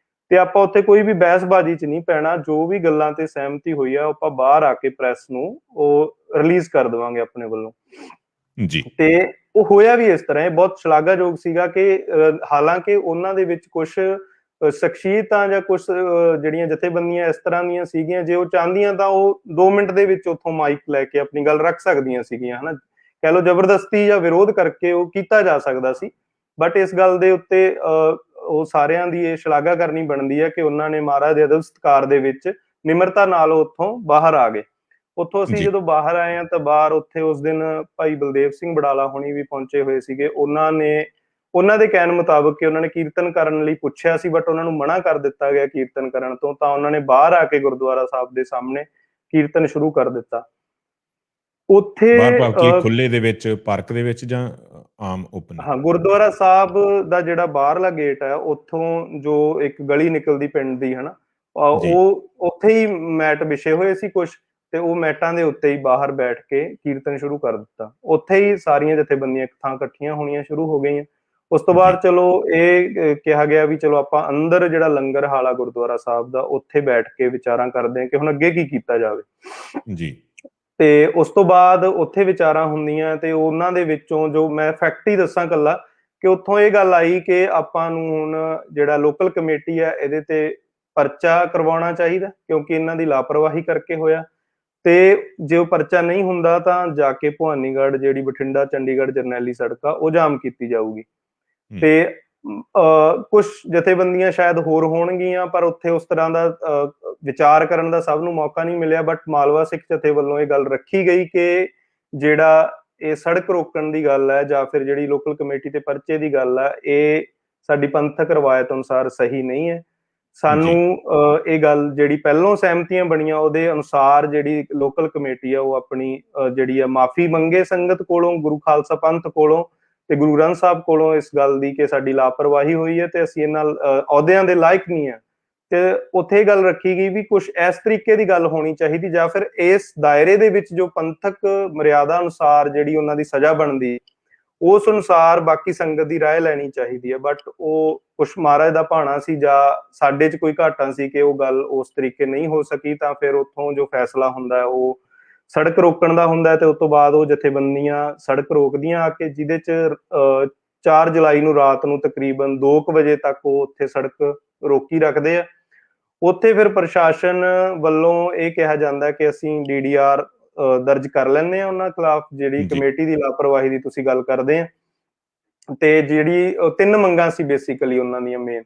ਤੇ ਆਪਾਂ ਉੱਥੇ ਕੋਈ ਵੀ ਬਹਿਸਬਾਜ਼ੀ 'ਚ ਨਹੀਂ ਪੈਣਾ। ਜੋ ਵੀ ਗੱਲਾਂ ਤੇ ਸਹਿਮਤੀ ਹੋਈ ਆ ਆਪਾਂ ਬਾਹਰ ਆ ਕੇ ਪ੍ਰੈਸ ਨੂੰ ਉਹ ਰਿਲੀਜ਼ ਕਰ ਦੇਵਾਂਗੇ ਆਪਣੇ ਵੱਲੋਂ ਜੀ। ਤੇ ਉਹ ਹੋਇਆ ਵੀ ਇਸ ਤਰ੍ਹਾਂ। ਇਹ ਬਹੁਤ ਸ਼ਲਾਘਾਯੋਗ ਸੀਗਾ ਕਿ ਹਾਲਾਂਕਿ ਉਹਨਾਂ ਦੇ ਵਿੱਚ ਕੁਝ ਸ਼ਖਸੀਅਤਾਂ ਜਾਂ ਕੁਝ ਜਿਹੜੀਆਂ ਜਥੇਬੰਦੀਆਂ ਇਸ ਤਰ੍ਹਾਂ ਦੀਆਂ ਸੀਗੀਆਂ, ਜੇ ਉਹ ਚਾਹੁੰਦੀਆਂ ਤਾਂ ਉਹ 2 ਮਿੰਟ ਦੇ ਵਿੱਚ ਉੱਥੋਂ ਮਾਈਕ ਲੈ ਕੇ ਆਪਣੀ ਗੱਲ ਰੱਖ ਸਕਦੀਆਂ ਸੀਗੀਆਂ, ਹਨਾ, ਕਹਿ ਲਓ ਜ਼ਬਰਦਸਤੀ ਜਾਂ ਵਿਰੋਧ ਕਰਕੇ ਉਹ ਕੀਤਾ ਜਾ ਸਕਦਾ ਸੀ। ਬਟ ਇਸ ਗੱਲ ਦੇ ਉੱਤੇ ਉਹ ਸਾਰਿਆਂ ਦੀ ਇਹ ਸ਼ਲਾਘਾ ਕਰਨੀ ਬਣਦੀ ਹੈ ਕਿ ਉਹਨਾਂ ਨੇ ਮਹਾਰਾਜ ਦੇ ਅਦਬ ਸਤਿਕਾਰ ਦੇ ਵਿੱਚ ਨਿਮਰਤਾ ਨਾਲ ਉੱਥੋਂ ਬਾਹਰ ਆ ਗਏ। ਉੱਥੋਂ ਅਸੀਂ ਜਦੋਂ ਬਾਹਰ ਆਏ ਹਾਂ ਤਾਂ ਬਾਹਰ ਉੱਥੇ ਉਸ ਦਿਨ ਭਾਈ ਬਲਦੇਵ ਸਿੰਘ ਬਡਾਲਾ ਹੋਣੀ ਵੀ ਪਹੁੰਚੇ ਹੋਏ ਸੀਗੇ। ਉਹਨਾਂ ਦੇ ਕਹਿਣ ਮੁਤਾਬਕ ਕਿ ਉਹਨਾਂ ਨੇ ਕੀਰਤਨ ਕਰਨ ਲਈ ਪੁੱਛਿਆ ਸੀ, ਬਟ ਉਹਨਾਂ ਨੂੰ ਮਨਾ ਕਰ ਦਿੱਤਾ ਗਿਆ ਕੀਰਤਨ ਕਰਨ ਤੋਂ, ਤਾਂ ਉਹਨਾਂ ਨੇ ਬਾਹਰ ਆ ਕੇ ਗੁਰਦੁਆਰਾ ਸਾਹਿਬ ਦੇ ਸਾਹਮਣੇ ਕੀਰਤਨ ਸ਼ੁਰੂ ਕਰ ਦਿੱਤਾ। ਉੱਥੇ ਖੁੱਲੇ ਦੇ ਵਿੱਚ, ਪਾਰਕ ਦੇ ਵਿੱਚ ਜਾਂ ਆਮ ਓਪਨ? ਹਾਂ, ਗੁਰਦੁਆਰਾ ਸਾਹਿਬ ਦਾ ਜਿਹੜਾ ਬਾਹਰਲਾ ਗੇਟ ਹੈ, ਉੱਥੋਂ ਜੋ ਇੱਕ ਗਲੀ ਨਿਕਲਦੀ ਪਿੰਡ ਦੀ, ਹਨਾ, ਉਹ ਉੱਥੇ ਹੀ ਮੈਟ ਵਿਛੇ ਹੋਏ ਸੀ ਕੁਛ, ਤੇ ਉਹ ਮੈਟਾਂ ਦੇ ਉੱਤੇ ਹੀ ਬਾਹਰ ਬੈਠ ਕੇ ਕੀਰਤਨ ਸ਼ੁਰੂ ਕਰ ਦਿੱਤਾ। ਉੱਥੇ ਹੀ ਸਾਰੀਆਂ ਜਥੇਬੰਦੀਆਂ ਇੱਕ ਥਾਂ ਇਕੱਠੀਆਂ ਹੋਣੀਆਂ ਸ਼ੁਰੂ ਹੋ ਗਈਆਂ। ਉਸ ਤੋਂ ਬਾਅਦ ਜੀ ਚਲੋ ਇਹ ਕਿਹਾ ਗਿਆ ਵੀ ਚਲੋ ਆਪਾਂ ਅੰਦਰ ਜਿਹੜਾ ਲੰਗਰ ਹਾਲ ਗੁਰਦੁਆਰਾ ਸਾਹਿਬ ਦਾ, ਉੱਥੇ ਬੈਠ ਕੇ ਵਿਚਾਰਾਂ ਕਰਦੇ ਹਾਂ ਕਿ ਹੁਣ ਅੱਗੇ ਕੀ ਕੀਤਾ ਜਾਵੇ। ਜੀ ਤੇ ਉਸ ਤੋਂ ਬਾਅਦ ਉੱਥੇ ਵਿਚਾਰਾਂ ਹੁੰਦੀਆਂ ਤੇ ਉਹਨਾਂ ਦੇ ਵਿੱਚੋਂ ਜੋ ਮੈਂ ਫੈਕਟ ਹੀ ਦੱਸਾਂ ਇਕੱਲਾ, ਕਿ ਉੱਥੋਂ ਇਹ ਗੱਲ ਆਈ ਕਿ ਆਪਾਂ ਨੂੰ ਹੁਣ ਜਿਹੜਾ ਲੋਕਲ ਕਮੇਟੀ ਹੈ ਇਹਦੇ ਤੇ ਪਰਚਾ ਕਰਵਾਉਣਾ ਚਾਹੀਦਾ, ਕਿਉਂਕਿ ਇਹਨਾਂ ਦੀ ਲਾਪਰਵਾਹੀ ਕਰਕੇ ਹੋਇਆ। ਤੇ ਜੇ ਉਹ ਪਰਚਾ ਨਹੀਂ ਹੁੰਦਾ ਤਾਂ ਜਾ ਕੇ ਭਵਾਨੀਗੜ੍ਹ ਜਿਹੜੀ ਬਠਿੰਡਾ ਚੰਡੀਗੜ੍ਹ ਜਰਨੈਲੀ ਸੜਕ ਆ ਉਹ ਜਾਮ ਕੀਤੀ ਜਾਊਗੀ। ਤੇ ਕੁਝ ਜਥੇਬੰਦੀਆਂ ਸ਼ਾਇਦ ਹੋਰ ਹੋਣਗੀਆਂ, ਪਰ ਉੱਥੇ ਉਸ ਤਰ੍ਹਾਂ ਦਾ ਵਿਚਾਰ ਕਰਨ ਦਾ ਸਭ ਨੂੰ ਮੌਕਾ ਨਹੀਂ ਮਿਲਿਆ। ਬਟ ਮਾਲਵਾ ਸਿੱਖ ਜਥੇ ਵੱਲੋਂ ਇਹ ਗੱਲ ਰੱਖੀ ਗਈ ਕਿ ਜਿਹੜਾ ਇਹ ਸੜਕ ਰੋਕਣ ਦੀ ਗੱਲ ਹੈ ਜਾਂ ਫਿਰ ਜਿਹੜੀ ਲੋਕਲ ਕਮੇਟੀ ਤੇ ਪਰਚੇ ਦੀ ਗੱਲ ਹੈ, ਇਹ ਸਾਡੀ ਪੰਥਕ ਰਵਾਇਤ ਅਨੁਸਾਰ ਸਹੀ ਨਹੀਂ ਹੈ। ਸਾਨੂੰ ਇਹ ਗੱਲ ਜਿਹੜੀ ਪਹਿਲੋਂ ਸਹਿਮਤੀਆਂ ਬਣੀਆਂ ਉਹਦੇ ਅਨੁਸਾਰ ਜਿਹੜੀ ਲੋਕਲ ਕਮੇਟੀ ਆ ਉਹ ਆਪਣੀ ਜਿਹੜੀ ਆ ਮਾਫੀ ਮੰਗੇ ਸੰਗਤ ਕੋਲੋਂ, ਗੁਰੂ ਖਾਲਸਾ ਪੰਥ ਕੋਲੋਂ ਤੇ ਗੁਰੂ ਗ੍ਰੰਥ ਸਾਹਿਬ ਕੋਲੋਂ, ਇਸ ਗੱਲ ਦੀ ਕਿ ਸਾਡੀ ਲਾਪਰਵਾਹੀ ਹੋਈ ਹੈ ਤੇ ਅਸੀਂ ਇਹਨਾਂ ਅਹੁਦਿਆਂ ਦੇ ਲਾਇਕ ਨਹੀਂ ਆ। ਤੇ ਉੱਥੇ ਇਹ ਗੱਲ ਰੱਖੀ ਗਈ ਵੀ ਕੁਝ ਇਸ ਤਰੀਕੇ ਦੀ ਗੱਲ ਹੋਣੀ ਚਾਹੀਦੀ, ਜਾਂ ਫਿਰ ਇਸ ਦਾਇਰੇ ਦੇ ਵਿੱਚ ਜੋ ਪੰਥਕ ਮਰਿਆਦਾ ਅਨੁਸਾਰ ਜਿਹੜੀ ਉਹਨਾਂ ਦੀ ਸਜ਼ਾ ਬਣਦੀ ਉਸ ਅਨੁਸਾਰ ਬਾਕੀ ਸੰਗਤ ਦੀ ਰਾਏ ਲੈਣੀ ਚਾਹੀਦੀ ਹੈ। ਬਟ ਉਹ ਕੁਛ ਮਹਾਰਾਜ ਦਾ ਭਾਣਾ ਸੀ ਜਾਂ ਸਾਡੇ 'ਚ ਕੋਈ ਘਾਟਾ ਸੀ ਕਿ ਉਹ ਗੱਲ ਉਸ ਤਰੀਕੇ ਨਹੀਂ ਹੋ ਸਕੀ, ਤਾਂ ਫਿਰ ਉੱਥੋਂ ਜੋ ਫੈਸਲਾ ਹੁੰਦਾ ਉਹ ਸੜਕ ਰੋਕਣ ਦਾ ਹੁੰਦਾ। ਤੇ ਉਸ ਤੋਂ ਬਾਅਦ ਉਹ ਜਥੇਬੰਦੀਆਂ ਸੜਕ ਰੋਕਦੀਆਂ ਆ ਕੇ, ਜਿਹਦੇ 'ਚ 4 ਜੁਲਾਈ ਨੂੰ ਰਾਤ ਨੂੰ ਤਕਰੀਬਨ 2 ਵਜੇ ਤੱਕ ਉਹ ਉੱਥੇ ਸੜਕ ਰੋਕੀ ਰੱਖਦੇ ਆ। ਉੱਥੇ ਫਿਰ ਪ੍ਰਸ਼ਾਸਨ ਵੱਲੋਂ ਇਹ ਕਿਹਾ ਜਾਂਦਾ ਕਿ ਅਸੀਂ DDR ਦਰਜ ਕਰ ਲੈਂਦੇ ਆ ਉਹਨਾਂ ਖਿਲਾਫ, ਜਿਹੜੀ ਕਮੇਟੀ ਦੀ ਲਾਪਰਵਾਹੀ ਦੀ ਤੁਸੀਂ ਗੱਲ ਕਰਦੇ ਆ। ਤੇ ਜਿਹੜੀ 3 ਮੰਗਾਂ ਸੀ ਬੇਸਿਕਲੀ ਉਹਨਾਂ ਦੀਆਂ ਮੇਨ,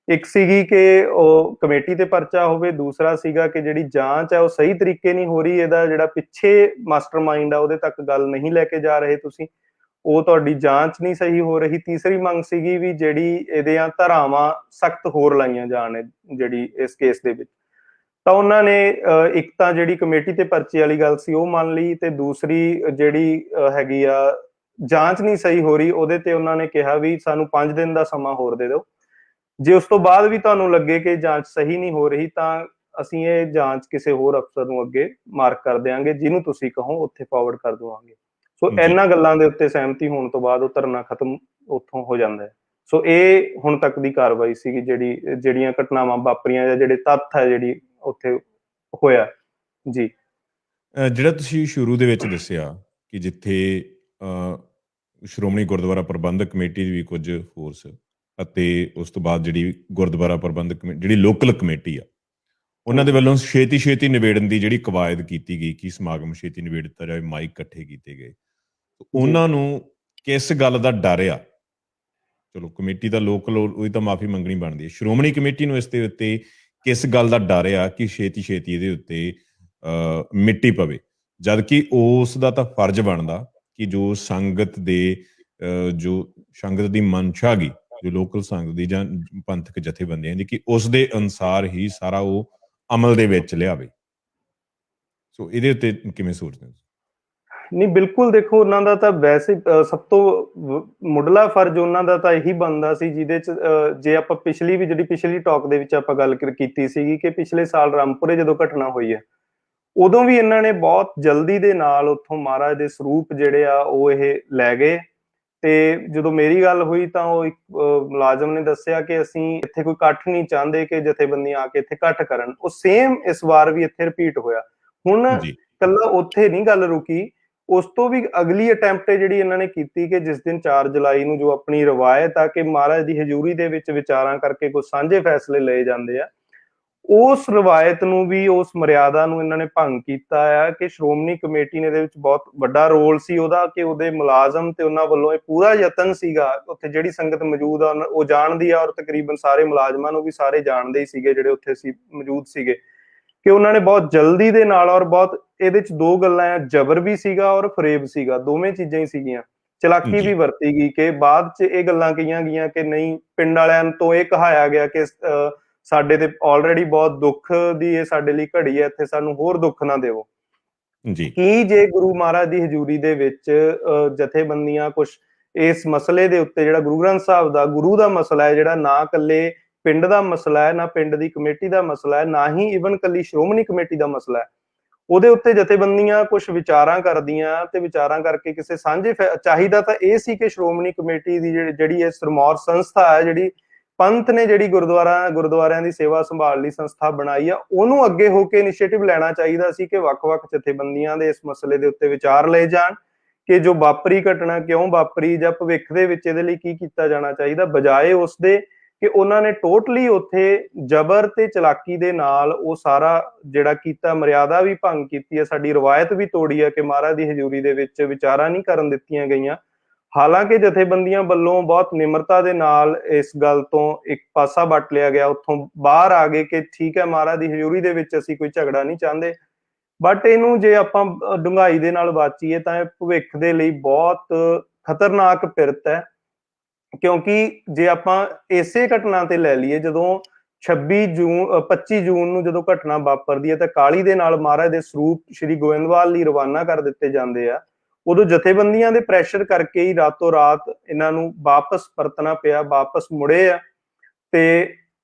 ਇੱਕ ਸੀਗੀ ਕਿ ਉਹ ਕਮੇਟੀ ਤੇ ਪਰਚਾ ਹੋਵੇ, ਦੂਸਰਾ ਸੀਗਾ ਕਿ ਜਿਹੜੀ ਜਾਂਚ ਹੈ ਉਹ ਸਹੀ ਤਰੀਕੇ ਨਹੀਂ ਹੋ ਰਹੀ, ਇਹਦਾ ਜਿਹੜਾ ਪਿੱਛੇ ਮਾਸਟਰਮਾਈਂਡ ਆ ਉਹਦੇ ਤੱਕ ਗੱਲ ਨਹੀਂ ਲੈ ਕੇ ਜਾ ਰਹੇ ਤੁਸੀਂ, ਉਹ ਤੁਹਾਡੀ ਜਾਂਚ ਨਹੀਂ ਸਹੀ ਹੋ ਰਹੀ। ਤੀਸਰੀ ਮੰਗ ਸੀਗੀ ਵੀ ਜਿਹੜੀ ਇਹਦੀਆਂ ਧਾਰਾਵਾਂ ਸਖਤ ਹੋਰ ਲਾਈਆਂ ਜਾਣ ਜਿਹੜੀ ਇਸ ਕੇਸ ਦੇ ਵਿੱਚ। ਤਾਂ ਉਹਨਾਂ ਨੇ ਇੱਕ ਤਾਂ ਜਿਹੜੀ ਕਮੇਟੀ ਤੇ ਪਰਚੇ ਵਾਲੀ ਗੱਲ ਸੀ ਉਹ ਮੰਨ ਲਈ, ਤੇ ਦੂਸਰੀ ਜਿਹੜੀ ਹੈਗੀ ਆ ਜਾਂਚ ਨਹੀਂ ਸਹੀ ਹੋ ਰਹੀ, ਉਹਦੇ ਤੇ ਉਹਨਾਂ ਨੇ ਕਿਹਾ ਵੀ ਸਾਨੂੰ 5 ਦਿਨ ਦਾ ਸਮਾਂ ਹੋਰ ਦੇ ਦਿਓ, ਜੇ ਉਸ ਤੋਂ ਬਾਅਦ ਵੀ ਤੁਹਾਨੂੰ ਲੱਗੇ ਕਿ ਜਾਂਚ ਸਹੀ ਨਹੀਂ ਹੋ ਰਹੀ ਤਾਂ ਅਸੀਂ ਇਹ ਜਾਂਚ ਕਿਸੇ ਹੋਰ ਅਫਸਰ ਨੂੰ ਅੱਗੇ ਮਾਰਕ ਕਰ ਦਿਆਂਗੇ, ਜਿਹਨੂੰ ਤੁਸੀਂ ਕਹੋ ਉੱਥੇ ਫਾਰਵਰਡ ਕਰ ਦੇਵਾਂਗੇ। ਸੋ ਇਹਨਾਂ ਗੱਲਾਂ ਦੇ ਉੱਤੇ ਸਹਿਮਤੀ ਹੋਣ ਤੋਂ ਬਾਅਦ ਉਹ ਧਰਨਾ ਖਤਮ ਉੱਥੋਂ ਹੋ ਜਾਂਦਾ ਹੈ। ਸੋ ਇਹ ਹੁਣ ਤੱਕ ਦੀ ਕਾਰਵਾਈ ਸੀਗੀ ਜਿਹੜੀਆਂ ਘਟਨਾਵਾਂ ਵਾਪਰੀਆਂ ਜਾਂ ਜਿਹੜੇ ਤੱਥ ਹੈ ਜਿਹੜੀ ਉੱਥੇ ਹੋਇਆ। ਜੀ ਜਿਹੜਾ ਤੁਸੀਂ ਸ਼ੁਰੂ ਦੇ ਵਿੱਚ ਦੱਸਿਆ ਕਿ ਜਿੱਥੇ ਸ਼੍ਰੋਮਣੀ ਗੁਰਦੁਆਰਾ ਪ੍ਰਬੰਧਕ ਕਮੇਟੀ ਦੀ ਵੀ ਕੁਝ ਫੋਰਸ ਅਤੇ ਉਸ ਤੋਂ ਬਾਅਦ ਜਿਹੜੀ ਗੁਰਦੁਆਰਾ ਪ੍ਰਬੰਧਕ ਜਿਹੜੀ ਲੋਕਲ ਕਮੇਟੀ ਆ ਉਹਨਾਂ ਦੇ ਵੱਲੋਂ ਛੇਤੀ ਨਿਬੇੜਨ ਦੀ ਜਿਹੜੀ ਕਵਾਇਦ ਕੀਤੀ ਗਈ ਕਿ ਸਮਾਗਮ ਛੇਤੀ ਨਿਬੇੜ ਦਿੱਤਾ ਜਾਵੇ, ਮਾਈਕ ਇਕੱਠੇ ਕੀਤੇ ਗਏ, ਉਹਨਾਂ ਨੂੰ ਕਿਸ ਗੱਲ ਦਾ ਡਰ ਆ? ਚਲੋ ਕਮੇਟੀ ਦਾ ਲੋਕਲ ਉਹਦੀ ਤਾਂ ਮਾਫੀ ਮੰਗਣੀ ਬਣਦੀ ਹੈ, ਸ਼੍ਰੋਮਣੀ ਕਮੇਟੀ ਨੂੰ ਇਸ ਦੇ ਉੱਤੇ ਕਿਸ ਗੱਲ ਦਾ ਡਰ ਆ ਕਿ ਛੇਤੀ ਇਹਦੇ ਉੱਤੇ ਮਿੱਟੀ ਪਵੇ, ਜਦ ਕਿ ਉਸ ਦਾ ਤਾਂ ਫਰਜ਼ ਬਣਦਾ ਕਿ ਜੋ ਸੰਗਤ ਦੀ ਮਨਸ਼ਾ ਗੀ, ਜੋ ਲੋਕਲ ਸੰਗਤ ਦੀ ਜਾਂ ਪੰਥਕ ਜਥੇਬੰਦੀਆਂ ਦੀ, ਕਿ ਉਸ ਦੇ ਅਨੁਸਾਰ ਹੀ ਸਾਰਾ ਉਹ ਅਮਲ ਦੇ ਵਿੱਚ ਲਿਆਵੇ। ਸੋ ਇਹਦੇ ਉੱਤੇ ਕਿਵੇਂ ਸੋਚਦੇ ਹੋ? ਨਹੀਂ, ਬਿਲਕੁਲ ਦੇਖੋ ਉਹਨਾਂ ਦਾ ਤਾਂ ਵੈਸੇ ਸਭ ਤੋਂ ਮੁੱਢਲਾ ਫਰਜ਼ ਉਹਨਾਂ ਦਾ ਤਾਂ ਇਹੀ ਬਣਦਾ ਸੀ, ਜਿਹਦੇ 'ਚ ਜੇ ਆਪਾਂ ਪਿਛਲੀ ਟਾਕ ਦੇ ਵਿੱਚ ਆਪਾਂ ਗੱਲ ਕੀਤੀ ਸੀਗੀ ਕਿ ਪਿਛਲੇ ਸਾਲ ਰਾਮਪੁਰੇ ਜਦੋਂ ਘਟਨਾ ਹੋਈ ਹੈ, ਉਦੋਂ ਵੀ ਇਹਨਾਂ ਨੇ ਬਹੁਤ ਜਲਦੀ ਦੇ ਨਾਲ ਉੱਥੋਂ ਮਹਾਰਾਜ ਦੇ ਸਰੂਪ ਜਿਹੜੇ ਆ ਉਹ ਇਹ ਲੈ ਗਏ। ਤੇ ਜਦੋਂ ਮੇਰੀ ਗੱਲ ਹੋਈ ਤਾਂ ਉਹ ਇੱਕ ਮੁਲਾਜ਼ਮ ਨੇ ਦੱਸਿਆ ਕਿ ਅਸੀਂ ਇੱਥੇ ਕੋਈ ਇਕੱਠ ਨਹੀਂ ਚਾਹੁੰਦੇ ਕਿ ਜਥੇਬੰਦੀਆਂ ਆ ਕੇ ਇੱਥੇ ਇਕੱਠ ਕਰਨ। ਉਹ ਸੇਮ ਇਸ ਵਾਰ ਵੀ ਇੱਥੇ ਰਿਪੀਟ ਹੋਇਆ। ਹੁਣ ਇਕੱਲਾ ਉੱਥੇ ਨਹੀਂ ਗੱਲ ਰੁਕੀ, ਉਸ ਤੋਂ ਵੀ ਅਗਲੀ ਅਟੈਂਪਟ ਜਿਹੜੀ ਇਹਨਾਂ ਨੇ ਕੀਤੀ ਕਿ ਜਿਸ ਦਿਨ 4 ਜੁਲਾਈ ਨੂੰ ਜੋ ਆਪਣੀ ਰਵਾਇਤ ਆ ਕਿ ਮਹਾਰਾਜ ਦੀ ਹਜ਼ੂਰੀ ਦੇ ਵਿੱਚ ਵਿਚਾਰਾਂ ਕਰਕੇ ਕੁਝ ਸਾਂਝੇ ਫੈਸਲੇ ਲਏ ਜਾਂਦੇ ਆ, ਉਸ ਰਵਾਇਤ ਨੂੰ ਵੀ, ਉਸ ਮਰਿਆਦਾ ਨੂੰ ਇਹਨਾਂ ਨੇ ਭੰਗ ਕੀਤਾ ਆ। ਕਿ ਸ਼੍ਰੋਮਣੀ ਕਮੇਟੀ ਨੇ ਇਹਦੇ ਵਿੱਚ ਬਹੁਤ ਵੱਡਾ ਰੋਲ ਸੀ ਉਹਦਾ, ਕਿ ਉਹਦੇ ਮੁਲਾਜ਼ਮ ਤੇ ਉਹਨਾਂ ਵੱਲੋਂ ਇਹ ਪੂਰਾ ਯਤਨ ਸੀਗਾ, ਉੱਥੇ ਜਿਹੜੀ ਸੰਗਤ ਮੌਜੂਦ ਆ ਉਹ ਜਾਣਦੀ ਆ, ਔਰ ਤਕਰੀਬਨ ਸਾਰੇ ਮੁਲਾਜ਼ਮਾਂ ਨੂੰ ਵੀ ਸਾਰੇ ਜਾਣਦੇ ਹੀ ਸੀਗੇ ਜਿਹੜੇ ਉੱਥੇ ਮੌਜੂਦ ਸੀਗੇ, ਕਿ ਉਹਨਾਂ ਨੇ ਬਹੁਤ ਜਲਦੀ ਦੇ ਨਾਲ, ਔਰ ਬਹੁਤ ਇਹਦੇ 'ਚ 2 ਗੱਲਾਂ ਆ, ਜ਼ਬਰ ਵੀ ਸੀਗਾ ਔਰ ਫਰੇਬ ਸੀਗਾ, ਦੋਵੇਂ ਚੀਜ਼ਾਂ ਹੀ ਸੀਗੀਆਂ। ਚਲਾਕੀ ਵੀ ਵਰਤੀ ਗਈ ਕਿ ਬਾਅਦ 'ਚ ਇਹ ਗੱਲਾਂ ਕਹੀਆਂ ਗਈਆਂ ਕਿ ਨਹੀਂ, ਪਿੰਡ ਵਾਲਿਆਂ ਤੋਂ ਇਹ ਕਹਾਇਆ ਗਿਆ ਕਿ ਸਾਡੇ ਤੇ ਆਲਰੇਡੀ ਬਹੁਤ ਦੁੱਖ ਦੀ ਇਹ ਸਾਡੇ ਲਈ ਘੜੀ ਹੈ, ਇੱਥੇ ਸਾਨੂੰ ਹੋਰ ਦੁੱਖ ਨਾ ਦੇਵੋ। ਕੀ ਜੇ ਗੁਰੂ ਮਹਾਰਾਜ ਦੀ ਹਜ਼ੂਰੀ ਦੇ ਵਿੱਚ ਜਥੇਬੰਦੀਆਂ ਕੁਛ ਇਸ ਮਸਲੇ ਦੇ ਉੱਤੇ, ਜਿਹੜਾ ਗੁਰੂ ਗ੍ਰੰਥ ਸਾਹਿਬ ਦਾ ਗੁਰੂ ਦਾ ਮਸਲਾ ਹੈ, ਜਿਹੜਾ ਨਾ ਇਕੱਲੇ ਪਿੰਡ ਦਾ ਮਸਲਾ ਹੈ, ਨਾ ਪਿੰਡ ਦੀ ਕਮੇਟੀ ਦਾ ਮਸਲਾ ਹੈ, ਨਾ ਹੀ ਈਵਨ ਇਕੱਲੀ ਸ਼੍ਰੋਮਣੀ ਕਮੇਟੀ ਦਾ ਮਸਲਾ ਹੈ, ਉਹਦੇ ਉੱਤੇ ਜਥੇਬੰਦੀਆਂ ਕੁਝ ਵਿਚਾਰਾਂ ਕਰਦੀਆਂ ਤੇ ਵਿਚਾਰਾਂ ਕਰਕੇ ਕਿਸੇ ਸਾਂਝੇ ਚਾਹੀਦਾ ਤਾਂ ਇਹ ਸੀ ਕਿ ਸ਼੍ਰੋਮਣੀ ਕਮੇਟੀ ਦੀ ਜਿਹੜੀ ਇਹ ਸਿਰਮੌਰ ਸੰਸਥਾ ਹੈ, ਜਿਹੜੀ ਪੰਥ ਨੇ ਜਿਹੜੀ ਗੁਰਦੁਆਰਿਆਂ ਦੀ ਸੇਵਾ ਸੰਭਾਲ ਲਈ ਸੰਸਥਾ ਬਣਾਈ ਆ, ਉਹਨੂੰ ਅੱਗੇ ਹੋ ਕੇ ਇਨੀਸ਼ੀਏਟਿਵ ਲੈਣਾ ਚਾਹੀਦਾ ਸੀ ਕਿ ਵੱਖ-ਵੱਖ ਜਥੇਬੰਦੀਆਂ ਦੇ ਇਸ ਮਸਲੇ ਦੇ ਉੱਤੇ ਵਿਚਾਰ ਲਏ ਜਾਣ ਕਿ ਜੋ ਵਾਪਰੀ ਘਟਨਾ ਕਿਉਂ ਵਾਪਰੀ ਜਾਂ ਭਵਿੱਖ ਦੇ ਵਿੱਚ ਇਹਦੇ ਲਈ ਕੀ ਕੀਤਾ ਜਾਣਾ ਚਾਹੀਦਾ, ਬਜਾਏ ਉਸਦੇ ਕਿ ਉਹਨਾਂ ਨੇ ਟੋਟਲੀ ਉੱਥੇ ਜ਼ਬਰ ਤੇ ਚਲਾਕੀ ਦੇ ਨਾਲ ਉਹ ਸਾਰਾ ਜਿਹੜਾ ਕੀਤਾ, ਮਰਿਆਦਾ ਵੀ ਭੰਗ ਕੀਤੀ ਹੈ, ਸਾਡੀ ਰਵਾਇਤ ਵੀ ਤੋੜੀ ਹੈ ਕਿ ਮਹਾਰਾਜ ਦੀ ਹਜ਼ੂਰੀ ਦੇ ਵਿੱਚ ਵਿਚਾਰਾਂ ਨਹੀਂ ਕਰਨ ਦਿੱਤੀਆਂ ਗਈਆਂ। ਹਾਲਾਂਕਿ ਜਥੇਬੰਦੀਆਂ ਵੱਲੋਂ ਬਹੁਤ ਨਿਮਰਤਾ ਦੇ ਨਾਲ ਇਸ ਗੱਲ ਤੋਂ ਇੱਕ ਪਾਸਾ ਵੱਟ ਲਿਆ ਗਿਆ, ਉੱਥੋਂ ਬਾਹਰ ਆ ਗਏ ਕਿ ਠੀਕ ਹੈ ਮਹਾਰਾਜ ਦੀ ਹਜ਼ੂਰੀ ਦੇ ਵਿੱਚ ਅਸੀਂ ਕੋਈ ਝਗੜਾ ਨਹੀਂ ਚਾਹੁੰਦੇ, ਬਟ ਇਹਨੂੰ ਜੇ ਆਪਾਂ ਡੂੰਘਾਈ ਦੇ ਨਾਲ ਵਾਚੀਏ ਤਾਂ ਇਹ ਭਵਿੱਖ ਦੇ ਲਈ ਬਹੁਤ ਖਤਰਨਾਕ ਪਿਰਤ ਹੈ। ਕਿਉਂਕਿ ਜੇ ਆਪਾਂ ਇਸੇ ਘਟਨਾ ਤੇ ਲੈ ਲਈਏ, ਜਦੋਂ 25 ਜੂਨ ਨੂੰ ਜਦੋਂ ਘਟਨਾ ਵਾਪਰਦੀ ਹੈ ਤਾਂ ਕਾਲੀ ਦੇ ਨਾਲ ਮਹਾਰਾਜ ਦੇ ਸਰੂਪ ਸ਼੍ਰੀ ਗੋਇੰਦਵਾਲ ਲਈ ਰਵਾਨਾ ਕਰ ਦਿੱਤੇ ਜਾਂਦੇ ਆ, ਉਦੋਂ ਜਥੇਬੰਦੀਆਂ ਦੇ ਪ੍ਰੈਸ਼ਰ ਕਰਕੇ ਹੀ ਰਾਤੋਂ ਰਾਤ ਇਹਨਾਂ ਨੂੰ ਵਾਪਸ ਪਰਤਣਾ ਪਿਆ, ਵਾਪਸ ਮੁੜੇ ਆ। ਤੇ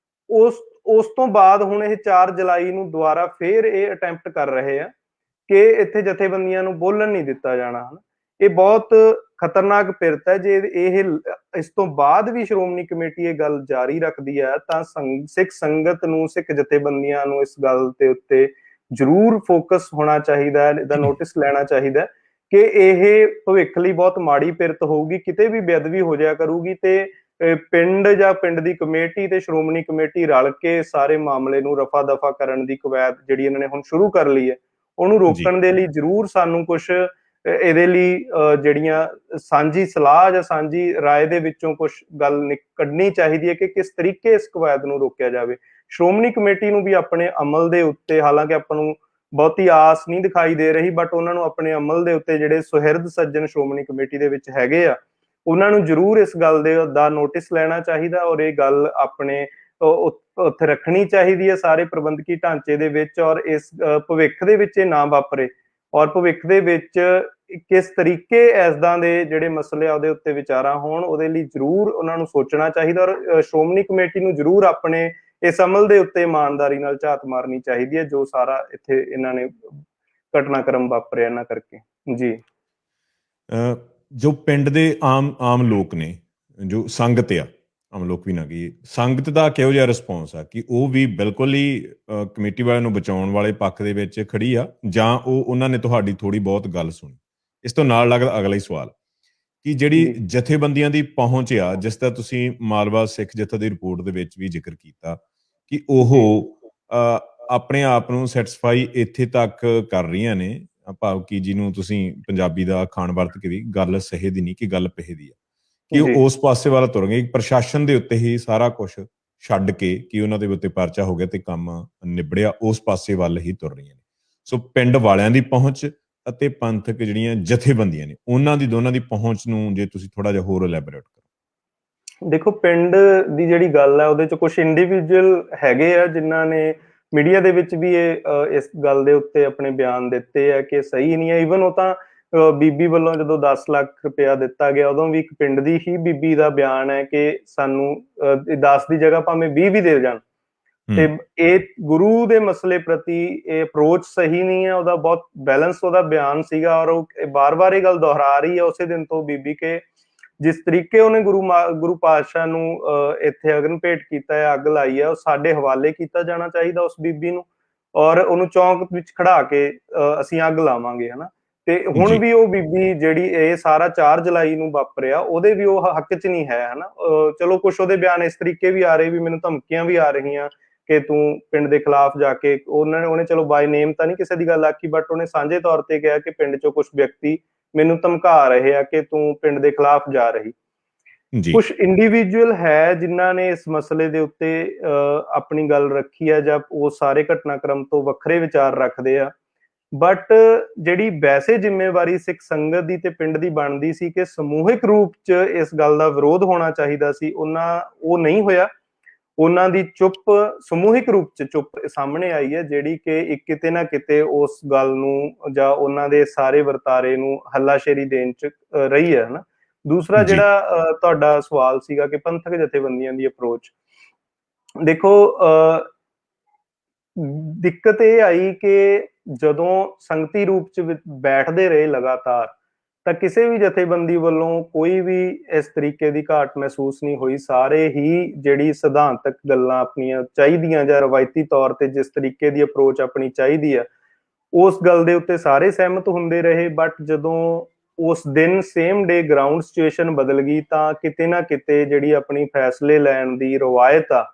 ਉਸ ਤੋਂ ਬਾਅਦ ਹੁਣ ਇਹ 4 ਜੁਲਾਈ ਨੂੰ ਦੁਬਾਰਾ ਫੇਰ ਇਹ ਅਟੈਂਪਟ ਕਰ ਰਹੇ ਆ ਕਿ ਇੱਥੇ ਜਥੇਬੰਦੀਆਂ ਨੂੰ ਬੋਲਣ ਨਹੀਂ ਦਿੱਤਾ ਜਾਣਾ। ਇਹ ਬਹੁਤ ਖਤਰਨਾਕ ਪਿਰਤ ਹੈ। ਜੇ ਇਹ ਇਸ ਤੋਂ ਬਾਅਦ ਵੀ ਸ਼੍ਰੋਮਣੀ ਕਮੇਟੀ ਇਹ ਗੱਲ ਜਾਰੀ ਰੱਖਦੀ ਹੈ ਤਾਂ ਸਿੱਖ ਸੰਗਤ ਨੂੰ, ਸਿੱਖ ਜਥੇਬੰਦੀਆਂ ਨੂੰ ਇਸ ਗੱਲ ਦੇ ਉੱਤੇ ਜ਼ਰੂਰ ਫੋਕਸ ਹੋਣਾ ਚਾਹੀਦਾ ਹੈ, ਇਹਦਾ ਨੋਟਿਸ ਲੈਣਾ ਚਾਹੀਦਾ ਕਿ ਇਹ ਭਵਿੱਖ ਲਈ ਬਹੁਤ ਮਾੜੀ ਪਿਰਤ ਹੋਊਗੀ। ਕਿਤੇ ਵੀ ਬੇਅਦਬੀ ਹੋ ਜਾਇਆ ਕਰੂਗੀ ਤੇ ਪਿੰਡ ਜਾਂ ਪਿੰਡ ਦੀ ਕਮੇਟੀ ਤੇ ਸ਼੍ਰੋਮਣੀ ਕਮੇਟੀ ਰਲ ਕੇ ਸਾਰੇ ਮਾਮਲੇ ਨੂੰ ਰਫਾ ਦਫਾ ਕਰਨ ਦੀ ਕਵਾਇਦ ਜਿਹੜੀ ਇਹਨਾਂ ਨੇ ਹੁਣ ਸ਼ੁਰੂ ਕਰ ਲਈ ਹੈ, ਉਹਨੂੰ ਰੋਕਣ ਦੇ ਲਈ ਜ਼ਰੂਰ ਸਾਨੂੰ ਕੁਝ ਇਹਦੇ ਲਈ ਜਿਹੜੀਆਂ ਸਾਂਝੀ ਸਲਾਹ ਜਾਂ ਸਾਂਝੀ ਰਾਏ ਦੇ ਵਿੱਚੋਂ ਕੁਝ ਗੱਲ ਕੱਢਣੀ ਚਾਹੀਦੀ ਹੈ ਕਿ ਕਿਸ ਤਰੀਕੇ ਇਸ ਕਵਾਇਦ ਨੂੰ ਰੋਕਿਆ ਜਾਵੇ। ਸ਼੍ਰੋਮਣੀ ਕਮੇਟੀ ਨੂੰ ਵੀ ਆਪਣੇ ਅਮਲ ਦੇ ਉੱਤੇ, ਹਾਲਾਂਕਿ ਆਪਾਂ ਨੂੰ ਬਹੁਤੀ ਆਸ ਨਹੀਂ ਦਿਖਾਈ ਦੇ ਰਹੀ, ਬਟ ਉਹਨਾਂ ਨੂੰ ਆਪਣੇ ਅਮਲ ਦੇ ਉੱਤੇ ਜਿਹੜੇ ਸੁਹਿਰਦ ਸੱਜਣ ਸ਼੍ਰੋਮਣੀ ਕਮੇਟੀ ਦੇ ਵਿੱਚ ਹੈਗੇ ਆ, ਉਹਨਾਂ ਨੂੰ ਜ਼ਰੂਰ ਇਸ ਗੱਲ ਦਾ ਨੋਟਿਸ ਲੈਣਾ ਚਾਹੀਦਾ ਔਰ ਇਹ ਗੱਲ ਆਪਣੇ ਉੱਥੇ ਰੱਖਣੀ ਚਾਹੀਦੀ ਹੈ ਸਾਰੇ ਪ੍ਰਬੰਧਕੀ ਢਾਂਚੇ ਦੇ ਵਿੱਚ, ਔਰ ਇਸ ਭਵਿੱਖ ਦੇ ਵਿੱਚ ਇਹ ਨਾ ਵਾਪਰੇ ਔਰ ਭਵਿੱਖ ਦੇ ਵਿੱਚ ਕਿਸ ਤਰੀਕੇ ਐਦਾਂ ਦੇ ਜਿਹੜੇ ਮਸਲੇ ਆ ਉਹਦੇ ਉੱਤੇ ਵਿਚਾਰਾਂ ਹੋਣ, ਉਹਦੇ ਲਈ ਜ਼ਰੂਰ ਉਹਨਾਂ ਨੂੰ ਸੋਚਣਾ ਚਾਹੀਦਾ ਔਰ ਸ਼੍ਰੋਮਣੀ ਕਮੇਟੀ ਨੂੰ ਜ਼ਰੂਰ ਆਪਣੇ ਇਸ ਅਮਲ ਦੇ ਉੱਤੇ ਇਮਾਨਦਾਰੀ ਨਾਲ ਝਾਤ ਮਾਰਨੀ ਚਾਹੀਦੀ ਹੈ ਜੋ ਸਾਰਾ ਇੱਥੇ ਇਹਨਾਂ ਨੇ ਘਟਨਾਕ੍ਰਮ ਵਾਪਰਿਆ ਇਹਨਾਂ ਕਰਕੇ। ਜੀ, ਜੋ ਪਿੰਡ ਦੇ ਆਮ ਲੋਕ ਨੇ, ਜੋ ਸੰਗਤ ਆ, ਆਮ ਲੋਕ ਵੀ ਨਾ ਕਹੀਏ, ਸੰਗਤ ਦਾ ਕਿਹੋ ਜਿਹਾ ਰਿਸਪੌਂਸ ਆ ਕਿ ਉਹ ਵੀ ਬਿਲਕੁਲ ਹੀ ਕਮੇਟੀ ਵਾਲਿਆਂ ਨੂੰ ਬਚਾਉਣ ਵਾਲੇ ਪੱਖ ਦੇ ਵਿੱਚ ਖੜੀ ਆ ਜਾਂ ਉਹਨਾਂ ਨੇ ਤੁਹਾਡੀ ਥੋੜੀ ਬਹੁਤ ਗੱਲ ਸੁਣੀ? ਇਸ ਤੋਂ ਨਾਲ ਲੱਗਦਾ ਅਗਲਾ ਹੀ ਸਵਾਲ ਕਿ ਜਿਹੜੀ ਜਥੇਬੰਦੀਆਂ ਦੀ ਪਹੁੰਚ ਆ, ਜਿਸ ਦਾ ਤੁਸੀਂ ਮਾਲਵਾ ਸਿੱਖ ਜਥਾ ਦੀ ਰਿਪੋਰਟ ਦੇ ਵਿੱਚ ਵੀ ਜ਼ਿਕਰ ਕੀਤਾ ਕਿ ਉਹ ਆਪਣੇ ਆਪ ਨੂੰ ਸੈਟੀਸਫਾਈ ਇੱਥੇ ਤੱਕ ਕਰ ਰਹੀਆਂ ਨੇ, ਭਾਵ ਕਿ ਜਿਹਨੂੰ ਤੁਸੀਂ ਪੰਜਾਬੀ ਦਾ ਅਖਾਣ ਵਰਤ ਕੇ ਵੀ, ਗੱਲ ਸਹੇ ਦੀ ਨਹੀਂ ਕਿ ਗੱਲ ਪਹੇ ਦੀ ਆ, ਕਿ ਉਹ ਉਸ ਪਾਸੇ ਵੱਲ ਤੁਰ ਗਏ, ਪ੍ਰਸ਼ਾਸਨ ਦੇ ਉੱਤੇ ਹੀ ਸਾਰਾ ਕੁਝ ਛੱਡ ਕੇ ਕਿ ਉਹਨਾਂ ਦੇ ਉੱਤੇ ਪਰਚਾ ਹੋ ਗਿਆ ਤੇ ਕੰਮ ਨਿਬੜਿਆ, ਉਸ ਪਾਸੇ ਵੱਲ ਹੀ ਤੁਰ ਰਹੀਆਂ ਨੇ। ਸੋ ਪਿੰਡ ਵਾਲਿਆਂ ਦੀ ਪਹੁੰਚ ਅਤੇ ਪੰਥਕ ਜਿਹੜੀਆਂ ਜਥੇਬੰਦੀਆਂ ਨੇ, ਉਹਨਾਂ ਦੀ ਦੋਨਾਂ ਦੀ ਪਹੁੰਚ ਨੂੰ ਜੇ ਤੁਸੀਂ ਥੋੜਾ ਜਿਹਾ ਹੋਰ ਐਲੈਬੋਰੇਟ ਕਰੋ। ਦੇਖੋ, ਪਿੰਡ ਦੀ ਜਿਹੜੀ ਗੱਲ ਹੈ ਉਹਦੇ ਚ ਕੁਝ ਇੰਡੀਵਿਜੂਅਲ ਹੈਗੇ ਆ ਜਿਨ੍ਹਾਂ ਨੇ ਮੀਡੀਆ ਦੇ ਵਿੱਚ ਵੀ ਇਸ ਗੱਲ ਦੇ ਉੱਤੇ ਆਪਣੇ ਬਿਆਨ ਦਿੱਤੇ ਆ ਕਿ ਸਹੀ ਨਹੀਂ ਹੈ। ਈਵਨ ਉਹ ਤਾਂ ਬੀਬੀ ਵੱਲੋਂ ਜਦੋਂ 10 ਲੱਖ ਰੁਪਇਆ ਦਿੱਤਾ ਗਿਆ ਉਦੋਂ ਵੀ ਇੱਕ ਪਿੰਡ ਦੀ ਹੀ ਬੀਬੀ ਦਾ ਬਿਆਨ ਹੈ ਕਿ ਸਾਨੂੰ 10 ਦੀ ਜਗ੍ਹਾ ਭਾਵੇਂ 20 ਵੀ ਦੇ ਜਾਣ। ਤੇ ਇਹ ਗੁਰੂ ਦੇ ਮਸਲੇ ਪ੍ਰਤੀ ਇਹ ਅਪਰੋਚ ਸਹੀ ਨਹੀਂ ਹੈ, ਉਹਦਾ ਬਹੁਤ ਬੈਲੈਂਸ ਉਹਦਾ ਬਿਆਨ ਸੀਗਾ ਔਰ ਉਹ ਬਾਰ-ਬਾਰ ਇਹ ਗੱਲ ਦੁਹਰਾ ਰਹੀ ਹੈ ਉਸੇ ਦਿਨ ਤੋਂ ਬੀਬੀ ਕੇ ਜਿਸ ਤਰੀਕੇ ਉਹਨੇ ਗੁਰੂ ਪਾਤਸ਼ਾਹ ਨੂੰ ਇੱਥੇ ਅਗਨ ਭੇਟ ਕੀਤਾ ਹੈ, ਅੱਗ ਲਾਈ ਹੈ, ਉਹ ਸਾਡੇ ਹਵਾਲੇ ਕੀਤਾ ਜਾਣਾ ਚਾਹੀਦਾ ਉਸ ਬੀਬੀ ਨੂੰ ਔਰ ਉਹਨੂੰ ਚੌਂਕ ਵਿੱਚ ਖੜਾ ਕੇ ਅਸੀਂ ਅੱਗ ਲਾਵਾਂਗੇ, ਹਨਾ। ਤੇ ਹੁਣ ਵੀ ਉਹ ਬੀਬੀ ਜਿਹੜੀ ਇਹ ਸਾਰਾ 4 ਜੁਲਾਈ ਨੂੰ ਵਾਪਰਿਆ ਉਹਦੇ ਵੀ ਉਹ ਹੱਕ 'ਚ ਨਹੀਂ ਹੈ, ਹਨਾ। ਚਲੋ ਕੁਛ ਉਹਦੇ ਬਿਆਨ ਇਸ ਤਰੀਕੇ ਵੀ ਆ ਰਹੇ ਵੀ ਮੈਨੂੰ ਧਮਕੀਆਂ ਵੀ ਆ ਰਹੀਆਂ ਕਿ ਤੂੰ ਪਿੰਡ ਦੇ ਖਿਲਾਫ ਜਾ ਕੇ, ਉਹਨੇ ਚਲੋ ਬਾਈ ਨੇਮ ਤਾਂ ਨਹੀਂ ਕਿਸੇ ਦੀ ਗੱਲ ਆਖੀ, ਬਟ ਉਹਨੇ ਸਾਂਝੇ ਤੌਰ ਤੇ ਕਿਹਾ ਕਿ ਪਿੰਡ 'ਚੋਂ ਕੁਛ ਵਿਅਕਤੀ ਮੈਨੂੰ ਧਮਕਾ ਰਹੇ ਆ ਕਿ ਤੂੰ ਪਿੰਡ ਦੇ ਖਿਲਾਫ ਜਾ ਰਹੀ। ਕੁਛ ਇੰਡੀਵਿਜੂਅਲ ਹੈ ਜਿਨ੍ਹਾਂ ਨੇ ਇਸ ਮਸਲੇ ਦੇ ਉੱਤੇ ਆਪਣੀ ਗੱਲ ਰੱਖੀ ਹੈ ਜਾਂ ਉਹ ਸਾਰੇ ਘਟਨਾਕ੍ਰਮ ਤੋਂ ਵੱਖਰੇ ਵਿਚਾਰ ਰੱਖਦੇ ਆ, ਬਟ ਜਿਹੜੀ ਵੈਸੇ ਜ਼ਿੰਮੇਵਾਰੀ ਸਿੱਖ ਸੰਗਤ ਦੀ ਤੇ ਪਿੰਡ ਦੀ ਬਣਦੀ ਸੀ ਕਿ ਸਮੂਹਿਕ ਰੂਪ 'ਚ ਇਸ ਗੱਲ ਦਾ ਵਿਰੋਧ ਹੋਣਾ ਚਾਹੀਦਾ ਸੀ, ਉਹ ਨਹੀਂ ਹੋਇਆ। ਉਹਨਾਂ ਦੀ ਚੁੱਪ ਸਮੂਹਿਕ ਰੂਪ 'ਚ ਚੁੱਪ ਸਾਹਮਣੇ ਆਈ ਹੈ ਜਿਹੜੀ ਕਿ ਕਿਤੇ ਨਾ ਕਿਤੇ ਉਸ ਗੱਲ ਨੂੰ ਜਾਂ ਉਹਨਾਂ ਦੇ ਸਾਰੇ ਵਰਤਾਰੇ ਨੂੰ ਹੱਲਾਸ਼ੇਰੀ ਦੇਣ 'ਚ ਰਹੀ ਹੈ, ਹਨਾ। ਦੂਸਰਾ ਜਿਹੜਾ ਤੁਹਾਡਾ ਸਵਾਲ ਸੀਗਾ ਕਿ ਪੰਥਕ ਜਥੇਬੰਦੀਆਂ ਦੀ ਅਪਰੋਚ, ਦੇਖੋ ਦਿੱਕਤ ਇਹ ਆਈ ਕਿ ਜਦੋਂ ਸੰਗਤੀ ਰੂਪ ਚ ਬੈਠਦੇ ਰਹੇ ਲਗਾਤਾਰ, ਤਾਂ ਕਿਸੇ ਵੀ ਜਥੇਬੰਦੀ ਵੱਲੋਂ ਕੋਈ ਵੀ ਇਸ ਤਰੀਕੇ ਦੀ ਘਾਟ ਮਹਿਸੂਸ ਨਹੀਂ ਹੋਈ। ਸਾਰੇ ਹੀ ਜਿਹੜੀ ਸਿਧਾਂਤਕ ਗੱਲਾਂ ਆਪਣੀਆਂ ਚਾਹੀਦੀਆਂ ਜਾਂ ਰਵਾਇਤੀ ਤੌਰ ਤੇ ਜਿਸ ਤਰੀਕੇ ਦੀ ਅਪਰੋਚ ਆਪਣੀ ਚਾਹੀਦੀ ਆ, ਉਸ ਗੱਲ ਦੇ ਉੱਤੇ ਸਾਰੇ ਸਹਿਮਤ ਹੁੰਦੇ ਰਹੇ। ਬਟ ਜਦੋਂ ਉਸ ਦਿਨ ਸੇਮ ਡੇ ਗਰਾਊਂਡ ਸਿਚੁਏਸ਼ਨ ਬਦਲ ਗਈ, ਤਾਂ ਕਿਤੇ ਨਾ ਕਿਤੇ ਜਿਹੜੀ ਆਪਣੀ ਫੈਸਲੇ ਲੈਣ ਦੀ ਰਵਾਇਤ ਆ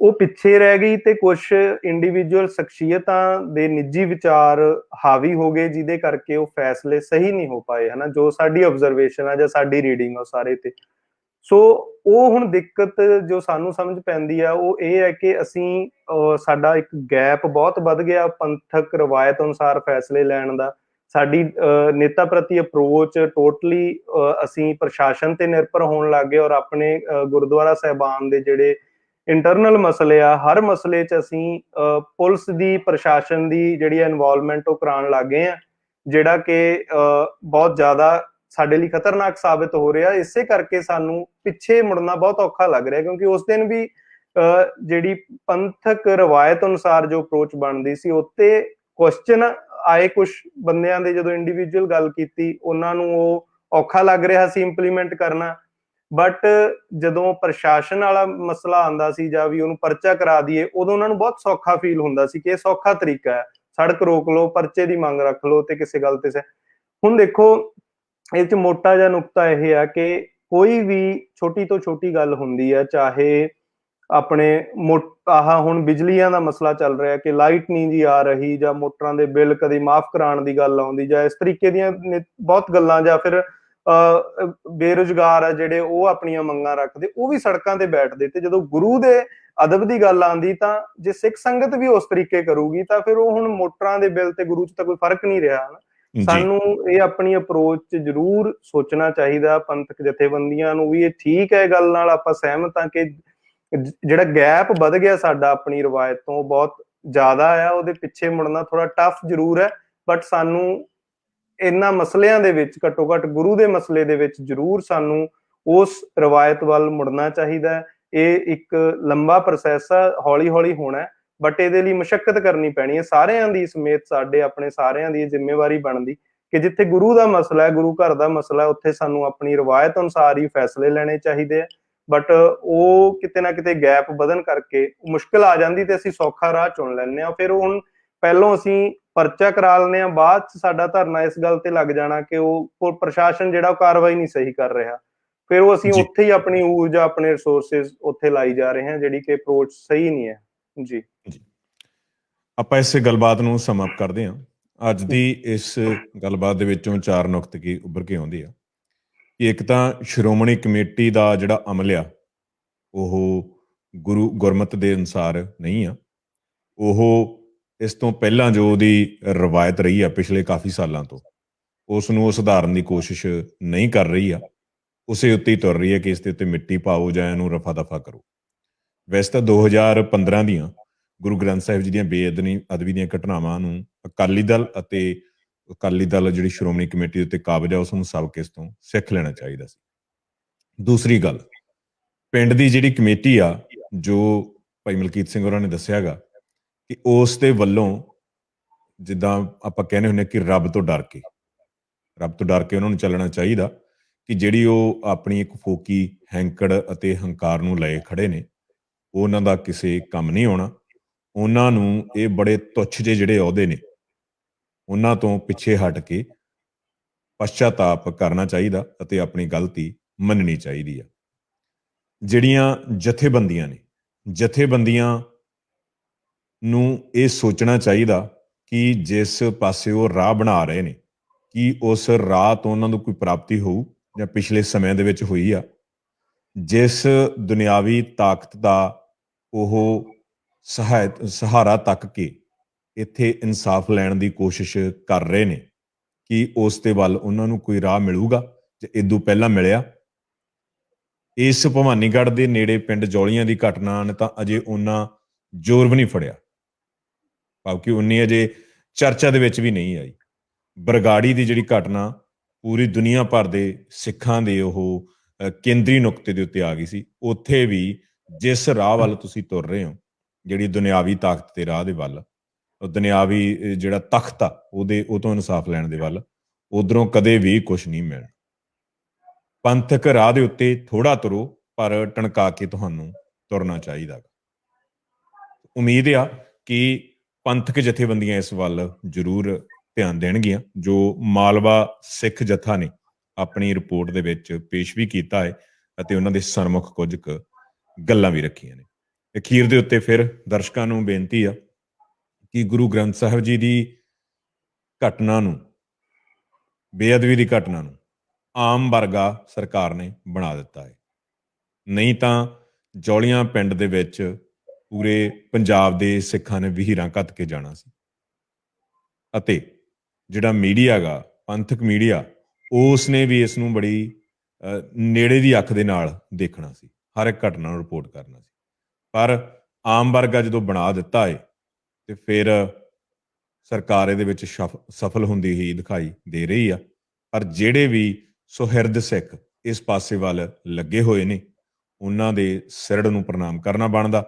ਉਹ ਪਿੱਛੇ ਰਹਿ ਗਈ, ਤੇ ਕੁਝ ਇੰਡੀਵਿਜੂਅਲ ਸ਼ਖਸੀਅਤਾਂ ਦੇ ਨਿੱਜੀ ਵਿਚਾਰ ਹਾਵੀ ਹੋ ਗਏ, ਜਿਹਦੇ ਕਰਕੇ ਉਹ ਫੈਸਲੇ ਸਹੀ ਨਹੀਂ ਹੋ ਪਾਏ, ਹਨਾ। ਜੋ ਸਾਡੀ ਆਬਜ਼ਰਵੇਸ਼ਨ ਆ ਜਾਂ ਸਾਡੀ ਰੀਡਿੰਗ ਆ ਸਾਰੇ ਤੇ। ਸੋ ਉਹ ਹੁਣ ਦਿੱਕਤ ਜੋ ਸਾਨੂੰ ਸਮਝ ਪੈਂਦੀ ਆ ਉਹ ਇਹ ਹੈ ਕਿ ਅਸੀਂ ਸਾਡਾ ਇੱਕ ਗੈਪ ਬਹੁਤ ਵੱਧ ਗਿਆ ਪੰਥਕ ਰਵਾਇਤ ਅਨੁਸਾਰ ਫੈਸਲੇ ਲੈਣ ਦਾ। ਸਾਡੀ ਨੇਤਾ ਪ੍ਰਤੀ ਅਪਰੋਚ ਟੋਟਲੀ ਅਸੀਂ ਪ੍ਰਸ਼ਾਸਨ ਤੇ ਨਿਰਭਰ ਹੋਣ ਲੱਗ ਗਏ, ਔਰ ਆਪਣੇ ਗੁਰਦੁਆਰਾ ਸਾਹਿਬਾਨ ਦੇ ਜਿਹੜੇ ਇੰਟਰਨਲ ਮਸਲੇ ਆ, ਹਰ ਮਸਲੇ 'ਚ ਅਸੀਂ ਪੁਲਿਸ ਦੀ, ਪ੍ਰਸ਼ਾਸਨ ਦੀ ਜਿਹੜੀ ਇਨਵੋਲਵਮੈਂਟ ਉਹ ਕਰਾਉਣ ਲੱਗ ਗਏ ਆ, ਜਿਹੜਾ ਕਿ ਬਹੁਤ ਜ਼ਿਆਦਾ ਸਾਡੇ ਲਈ ਖਤਰਨਾਕ ਸਾਬਿਤ ਹੋ ਰਿਹਾ। ਇਸੇ ਕਰਕੇ ਸਾਨੂੰ ਪਿੱਛੇ ਮੁੜਨਾ ਬਹੁਤ ਔਖਾ ਲੱਗ ਰਿਹਾ, ਕਿਉਂਕਿ ਉਸ ਦਿਨ ਵੀ ਜਿਹੜੀ ਪੰਥਕ ਰਵਾਇਤ ਅਨੁਸਾਰ ਜੋ ਅਪਰੋਚ ਬਣਦੀ ਸੀ, ਉੱਤੇ ਕੁਐਸਚਨ ਆਏ ਕੁਝ ਬੰਦਿਆਂ ਦੇ। ਜਦੋਂ ਇੰਡੀਵਿਜੂਅਲ ਗੱਲ ਕੀਤੀ, ਉਹਨਾਂ ਨੂੰ ਉਹ ਔਖਾ ਲੱਗ ਰਿਹਾ ਸੀ ਇੰਪਲੀਮੈਂਟ ਕਰਨਾ। ਬਟ ਜਦੋਂ ਪ੍ਰਸ਼ਾਸਨ ਵਾਲਾ ਮਸਲਾ ਆਉਂਦਾ ਸੀ ਜਾਂ ਵੀ ਉਹਨੂੰ ਪਰਚਾ ਕਰਾ ਦਈਏ, ਉਦੋਂ ਉਹਨਾਂ ਨੂੰ ਬਹੁਤ ਸੌਖਾ ਫੀਲ ਹੁੰਦਾ ਸੀ ਕਿ ਇਹ ਸੌਖਾ ਤਰੀਕਾ ਹੈ, ਸੜਕ ਰੋਕ ਲਓ, ਪਰਚੇ ਦੀ ਮੰਗ ਰੱਖ ਲਓ ਤੇ ਕਿਸੇ ਗੱਲ ਤੇ। ਹੁਣ ਦੇਖੋ, ਇਹ ਚ ਮੋਟਾ ਜਿਹਾ ਨੁਕਤਾ ਇਹ ਆ ਕਿ ਕੋਈ ਵੀ ਛੋਟੀ ਤੋਂ ਛੋਟੀ ਗੱਲ ਹੁੰਦੀ ਹੈ, ਚਾਹੇ ਆਪਣੇ ਆਹ ਹੁਣ ਬਿਜਲੀਆਂ ਦਾ ਮਸਲਾ ਚੱਲ ਰਿਹਾ ਕਿ ਲਾਈਟ ਨਹੀਂ ਜੀ ਆ ਰਹੀ, ਜਾਂ ਮੋਟਰਾਂ ਦੇ ਬਿੱਲ ਕਦੇ ਮਾਫ ਕਰਾਉਣ ਦੀ ਗੱਲ ਆਉਂਦੀ, ਜਾਂ ਇਸ ਤਰੀਕੇ ਦੀਆਂ ਬਹੁਤ ਗੱਲਾਂ, ਜਾਂ ਫਿਰ ਬੇਰੁਜ਼ਗਾਰ ਆ ਜਿਹੜੇ ਉਹ ਆਪਣੀਆਂ ਮੰਗਾਂ ਰੱਖਦੇ, ਉਹ ਵੀ ਸੜਕਾਂ ਤੇ ਬੈਠਦੇ। ਤੇ ਜਦੋਂ ਗੁਰੂ ਦੇ ਅਦਬ ਦੀ ਗੱਲ ਆਉਂਦੀ, ਤਾਂ ਜੇ ਸਿੱਖ ਸੰਗਤ ਵੀ ਉਸ ਤਰੀਕੇ ਕਰੂਗੀ, ਤਾਂ ਫਿਰ ਉਹ ਹੁਣ ਮੋਟਰਾਂ ਦੇ ਬਿੱਲ ਤੇ ਗੁਰੂ ਚ ਤਾਂ ਕੋਈ ਫਰਕ ਨਹੀਂ ਰਿਹਾ। ਸਾਨੂੰ ਇਹ ਆਪਣੀ ਅਪਰੋਚ ਚ ਜ਼ਰੂਰ ਸੋਚਣਾ ਚਾਹੀਦਾ। ਪੰਥਕ ਜਥੇਬੰਦੀਆਂ ਨੂੰ ਵੀ ਇਹ ਠੀਕ ਹੈ, ਗੱਲ ਨਾਲ ਆਪਾਂ ਸਹਿਮਤ ਹਾਂ ਕਿ ਜਿਹੜਾ ਗੈਪ ਵੱਧ ਗਿਆ ਸਾਡਾ ਆਪਣੀ ਰਵਾਇਤ ਤੋਂ ਬਹੁਤ ਜ਼ਿਆਦਾ ਆ, ਉਹਦੇ ਪਿੱਛੇ ਮੁੜਨਾ ਥੋੜਾ ਟਫ ਜ਼ਰੂਰ ਹੈ। ਬਟ ਸਾਨੂੰ ਇਹਨਾਂ ਮਸਲਿਆਂ ਦੇ ਵਿੱਚ ਘੱਟੋ ਘੱਟ ਗੁਰੂ ਦੇ ਮਸਲੇ ਦੇ ਵਿੱਚ ਜ਼ਰੂਰ ਸਾਨੂੰ ਉਸ ਰਵਾਇਤ ਵੱਲ ਮੁੜਨਾ ਚਾਹੀਦਾ ਹੈ। ਇਹ ਇੱਕ ਲੰਬਾ ਪ੍ਰੋਸੈਸ ਆ, ਹੌਲੀ ਹੌਲੀ ਹੋਣਾ, ਬਟ ਇਹਦੇ ਲਈ ਮੁਸ਼ੱਕਤ ਕਰਨੀ ਪੈਣੀ ਹੈ ਸਾਰਿਆਂ ਦੀ, ਸਮੇਤ ਸਾਡੇ ਆਪਣੇ ਸਾਰਿਆਂ ਦੀ ਜ਼ਿੰਮੇਵਾਰੀ ਬਣਦੀ ਕਿ ਜਿੱਥੇ ਗੁਰੂ ਦਾ ਮਸਲਾ ਹੈ, ਗੁਰੂ ਘਰ ਦਾ ਮਸਲਾ ਹੈ, ਉੱਥੇ ਸਾਨੂੰ ਆਪਣੀ ਰਵਾਇਤ ਅਨੁਸਾਰ ਹੀ ਫੈਸਲੇ ਲੈਣੇ ਚਾਹੀਦੇ ਆ। ਬਟ ਉਹ ਕਿਤੇ ਨਾ ਕਿਤੇ ਗੈਪ ਵਧਣ ਕਰਕੇ ਮੁਸ਼ਕਿਲ ਆ ਜਾਂਦੀ, ਤੇ ਅਸੀਂ ਸੌਖਾ ਰਾਹ ਚੁਣ ਲੈਂਦੇ ਹਾਂ। ਫਿਰ ਹੁਣ ਪਹਿਲੋਂ ਅਸੀਂ ਪਰਚਾ ਕਰਾ ਲੈਂਦੇ ਹਾਂ, ਬਾਅਦ ਚ ਸਾਡਾ ਧਰਨਾ ਇਸ ਗੱਲ ਤੇ ਲੱਗ ਜਾਣਾ ਕਿ ਉਹ ਪ੍ਰਸ਼ਾਸਨ ਜਿਹੜਾ ਉਹ ਕਾਰਵਾਈ ਨਹੀਂ ਸਹੀ ਕਰ ਰਿਹਾ। ਫਿਰ ਉਹ ਅਸੀਂ ਉੱਥੇ ਹੀ ਆਪਣੀ ਊਰਜਾ, ਆਪਣੇ ਰਿਸੋਰਸਿਸ ਉੱਥੇ ਲਾਈ ਜਾ ਰਹੇ ਹਾਂ, ਜਿਹੜੀ ਕਿ ਅਪਰੋਚ ਸਹੀ ਨਹੀਂ ਹੈ। ਜੀ ਆਪਾਂ ਇਸੇ ਗੱਲਬਾਤ ਨੂੰ ਸਮ ਅਪ ਕਰਦੇ ਹਾਂ। ਅੱਜ ਦੀ ਇਸ ਗੱਲਬਾਤ ਦੇ ਵਿੱਚੋਂ 4 ਨੁਕਤੇ ਕੀ ਉੱਭਰ ਕੇ ਆਉਂਦੇ ਆ ਕਿ ਇੱਕ ਤਾਂ ਸ਼੍ਰੋਮਣੀ ਕਮੇਟੀ ਦਾ ਜਿਹੜਾ ਅਮਲ ਆ ਉਹ ਗੁਰਮਤਿ ਦੇ ਅਨੁਸਾਰ ਨਹੀਂ ਆ। ਉਹ ਇਸ ਤੋਂ ਪਹਿਲਾਂ ਜੋ ਉਹਦੀ ਰਵਾਇਤ ਰਹੀ ਆ ਪਿਛਲੇ ਕਾਫੀ ਸਾਲਾਂ ਤੋਂ, ਉਸ ਨੂੰ ਸੁਧਾਰਨ ਦੀ ਕੋਸ਼ਿਸ਼ ਨਹੀਂ ਕਰ ਰਹੀ ਆ। ਉਸੇ ਉੱਤੇ ਹੀ ਤੁਰ ਰਹੀ ਹੈ ਕਿ ਇਸ ਦੇ ਉੱਤੇ ਮਿੱਟੀ ਪਾਓ ਜਾਂ ਇਹਨੂੰ ਰਫਾ ਦਫਾ ਕਰੋ। ਵੈਸੇ ਤਾਂ 2015 ਦੀਆਂ ਗੁਰੂ ਗ੍ਰੰਥ ਸਾਹਿਬ ਜੀ ਦੀਆਂ ਬੇਅਦਬੀ ਦੀਆਂ ਘਟਨਾਵਾਂ ਨੂੰ ਅਕਾਲੀ ਦਲ ਜਿਹੜੀ ਸ਼੍ਰੋਮਣੀ ਕਮੇਟੀ ਦੇ ਉੱਤੇ ਕਾਬਜ ਆ, ਉਸ ਨੂੰ ਸਬਕ ਇਸ ਤੋਂ ਸਿੱਖ ਲੈਣਾ ਚਾਹੀਦਾ ਸੀ। ਦੂਸਰੀ ਗੱਲ, ਪਿੰਡ ਦੀ ਜਿਹੜੀ ਕਮੇਟੀ ਆ, ਜੋ ਭਾਈ ਮਲਕੀਤ ਸਿੰਘ ਹੋਰਾਂ ਨੇ ਦੱਸਿਆ ਗਾ ਕਿ ਉਸ ਦੇ ਵੱਲੋਂ, ਜਿੱਦਾਂ ਆਪਾਂ ਕਹਿੰਦੇ ਹੁੰਦੇ ਕਿ ਰੱਬ ਤੋਂ ਡਰ ਕੇ ਉਹਨਾਂ ਨੂੰ ਚੱਲਣਾ ਚਾਹੀਦਾ ਕਿ ਜਿਹੜੀ ਉਹ ਆਪਣੀ ਇੱਕ ਫੋਕੀ ਹੈਂਕੜ ਅਤੇ ਹੰਕਾਰ ਨੂੰ ਲਏ ਖੜੇ ਨੇ, ਉਹ ਉਹਨਾਂ ਦਾ ਕਿਸੇ ਕੰਮ ਨਹੀਂ ਆਉਣਾ। ਉਹਨਾਂ ਨੂੰ ਇਹ ਬੜੇ ਤੁੱਛ ਜਿਹੇ ਜਿਹੜੇ ਅਹੁਦੇ ਨੇ, ਉਹਨਾਂ ਤੋਂ ਪਿੱਛੇ ਹਟ ਕੇ ਪਛਤਾਪ ਕਰਨਾ ਚਾਹੀਦਾ ਅਤੇ ਆਪਣੀ ਗਲਤੀ ਮੰਨਣੀ ਚਾਹੀਦੀ ਆ। ਜਿਹੜੀਆਂ ਜਥੇਬੰਦੀਆਂ ਨੇ, ਜਥੇਬੰਦੀਆਂ ਨੂੰ ਇਹ ਸੋਚਣਾ ਚਾਹੀਦਾ ਕਿ ਜਿਸ ਪਾਸੇ ਉਹ ਰਾਹ ਬਣਾ ਰਹੇ ਨੇ, ਕਿ ਉਸ ਰਾਹ ਤੋਂ ਉਹਨਾਂ ਨੂੰ ਕੋਈ ਪ੍ਰਾਪਤੀ ਹੋਊ ਜਾਂ ਪਿਛਲੇ ਸਮਿਆਂ ਦੇ ਵਿੱਚ ਹੋਈ ਆ। ਜਿਸ ਦੁਨਿਆਵੀ ਤਾਕਤ ਦਾ ਉਹ ਸਹਾਰਾ ਤੱਕ ਕੇ ਇੱਥੇ ਇਨਸਾਫ ਲੈਣ ਦੀ ਕੋਸ਼ਿਸ਼ ਕਰ ਰਹੇ ਨੇ, ਕਿ ਉਸ ਦੇ ਵੱਲ ਉਹਨਾਂ ਨੂੰ ਕੋਈ ਰਾਹ ਮਿਲੂਗਾ ਜੇ ਇਦੋਂ ਪਹਿਲਾਂ ਮਿਲਿਆ। ਇਸ ਭਵਾਨੀਗੜ੍ਹ ਦੇ ਨੇੜੇ ਪਿੰਡ ਜੌਲੀਆਂ ਦੀ ਘਟਨਾ ਨੇ ਤਾਂ ਅਜੇ ਉਹਨਾਂ ਜ਼ੋਰ ਵੀ ਨਹੀਂ ਫੜਿਆ, ਕਿਉਂਕਿ ਉਨੀ ਅਜੇ ਚਰਚਾ ਦੇ ਵਿੱਚ ਵੀ ਨਹੀਂ ਆਈ। ਬਰਗਾੜੀ ਦੀ ਜਿਹੜੀ ਘਟਨਾ ਪੂਰੀ ਦੁਨੀਆ ਭਰ ਦੇ ਸਿੱਖਾਂ ਦੇ ਉਹ ਕੇਂਦਰੀ ਨੁਕਤੇ ਦੇ ਉੱਤੇ ਆ ਗਈ ਸੀ। ਉੱਥੇ ਵੀ ਜਿਸ ਰਾਹ ਵੱਲ ਤੁਸੀਂ ਤੁਰ ਰਹੇ ਹੋ, ਜਿਹੜੀ ਦੁਨਿਆਵੀ ਤਾਕਤ ਦੇ ਰਾਹ ਦੇ ਵੱਲ, ਦੁਨਿਆਵੀ ਜਿਹੜਾ ਤਖਤ ਆ ਉਹ ਤੋਂ ਇਨਸਾਫ ਲੈਣ ਦੇ ਵੱਲ, ਉਧਰੋਂ ਕਦੇ ਵੀ ਕੁਝ ਨਹੀਂ ਮਿਲਣਾ। ਪੰਥਕ ਰਾਹ ਦੇ ਉੱਤੇ ਥੋੜਾ ਤੁਰੋ, ਪਰ ਟਣਕਾ ਕੇ ਤੁਹਾਨੂੰ ਤੁਰਨਾ ਚਾਹੀਦਾ। ਉਮੀਦ ਆ ਕਿ ਪੰਥਕ ਜਥੇਬੰਦੀਆਂ ਇਸ ਵੱਲ ਜ਼ਰੂਰ ਧਿਆਨ ਦੇਣਗੀਆਂ। ਜੋ ਮਾਲਵਾ ਸਿੱਖ ਜਥਾ ਨੇ ਆਪਣੀ ਰਿਪੋਰਟ ਦੇ ਵਿੱਚ ਪੇਸ਼ ਵੀ ਕੀਤਾ ਹੈ ਅਤੇ ਉਹਨਾਂ ਦੇ ਸਨਮੁਖ ਕੁਝ ਕੁ ਗੱਲਾਂ ਵੀ ਰੱਖੀਆਂ ਨੇ। ਅਖੀਰ ਦੇ ਉੱਤੇ ਫਿਰ ਦਰਸ਼ਕਾਂ ਨੂੰ ਬੇਨਤੀ ਆ ਕਿ ਗੁਰੂ ਗ੍ਰੰਥ ਸਾਹਿਬ ਜੀ ਦੀ ਘਟਨਾ ਨੂੰ, ਬੇਅਦਬੀ ਦੀ ਘਟਨਾ ਨੂੰ ਆਮ ਵਰਗਾ ਸਰਕਾਰ ਨੇ ਬਣਾ ਦਿੱਤਾ ਹੈ। ਨਹੀਂ ਤਾਂ ਜੌਲੀਆਂ ਪਿੰਡ ਦੇ ਵਿੱਚ ਪੂਰੇ ਪੰਜਾਬ ਦੇ ਸਿੱਖਾਂ ਨੇ ਵਹੀਰਾਂ ਘੱਤ ਕੇ ਜਾਣਾ ਸੀ, ਅਤੇ ਜਿਹੜਾ ਮੀਡੀਆ ਗਾ, ਪੰਥਕ ਮੀਡੀਆ, ਉਸ ਨੇ ਵੀ ਇਸ ਨੂੰ ਬੜੀ ਨੇੜੇ ਦੀ ਅੱਖ ਦੇ ਨਾਲ ਦੇਖਣਾ ਸੀ, ਹਰ ਇੱਕ ਘਟਨਾ ਨੂੰ ਰਿਪੋਰਟ ਕਰਨਾ ਸੀ। ਪਰ ਆਮ ਵਰਗਾ ਜਦੋਂ ਬਣਾ ਦਿੱਤਾ ਹੈ ਤੇ ਫਿਰ ਸਰਕਾਰ ਇਹਦੇ ਵਿੱਚ ਸਫਲ ਹੁੰਦੀ ਹੀ ਦਿਖਾਈ ਦੇ ਰਹੀ ਆ। ਪਰ ਜਿਹੜੇ ਵੀ ਸੁਹਿਰਦ ਸਿੱਖ ਇਸ ਪਾਸੇ ਵੱਲ ਲੱਗੇ ਹੋਏ ਨੇ, ਉਹਨਾਂ ਦੇ ਸਿਰੜ ਨੂੰ ਪ੍ਰਣਾਮ ਕਰਨਾ ਬਣਦਾ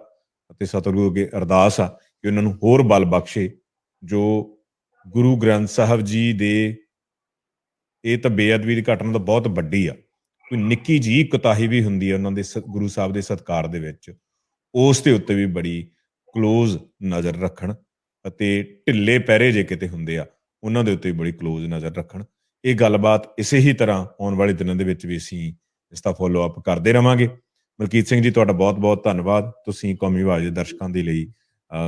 ਅਤੇ ਸਤਿਗੁਰੂ ਅੱਗੇ ਅਰਦਾਸ ਆ ਕਿ ਉਹਨਾਂ ਨੂੰ ਹੋਰ ਬਲ ਬਖਸ਼ੇ। ਜੋ ਗੁਰੂ ਗ੍ਰੰਥ ਸਾਹਿਬ ਜੀ ਦੇ, ਇਹ ਤਾਂ ਬੇਅਦਬੀ ਦੀ ਘਟਨਾ ਤਾਂ ਬਹੁਤ ਵੱਡੀ ਆ, ਕੋਈ ਨਿੱਕੀ ਜਿਹੀ ਕੁਤਾਹੀ ਵੀ ਹੁੰਦੀ ਹੈ ਉਹਨਾਂ ਦੇ ਗੁਰੂ ਸਾਹਿਬ ਦੇ ਸਤਿਕਾਰ ਦੇ ਵਿੱਚ, ਉਸ ਦੇ ਉੱਤੇ ਵੀ ਬੜੀ ਕਲੋਜ਼ ਨਜ਼ਰ ਰੱਖਣ, ਅਤੇ ਢਿੱਲੇ ਪਹਿਰੇ ਜੇ ਕਿਤੇ ਹੁੰਦੇ ਆ ਉਹਨਾਂ ਦੇ ਉੱਤੇ ਬੜੀ ਕਲੋਜ਼ ਨਜ਼ਰ ਰੱਖਣ। ਇਹ ਗੱਲਬਾਤ ਇਸੇ ਹੀ ਤਰ੍ਹਾਂ ਆਉਣ ਵਾਲੇ ਦਿਨਾਂ ਦੇ ਵਿੱਚ ਵੀ ਅਸੀਂ ਇਸ ਦਾ ਫੋਲੋ ਅਪ ਕਰਦੇ ਰਵਾਂਗੇ। ਮਲਕੀਤ ਸਿੰਘ ਜੀ, ਤੁਹਾਡਾ ਬਹੁਤ ਬਹੁਤ ਧੰਨਵਾਦ। ਤੁਸੀਂ ਕੌਮੀ ਆਵਾਜ਼ ਦੇ ਦਰਸ਼ਕਾਂ ਦੇ ਲਈ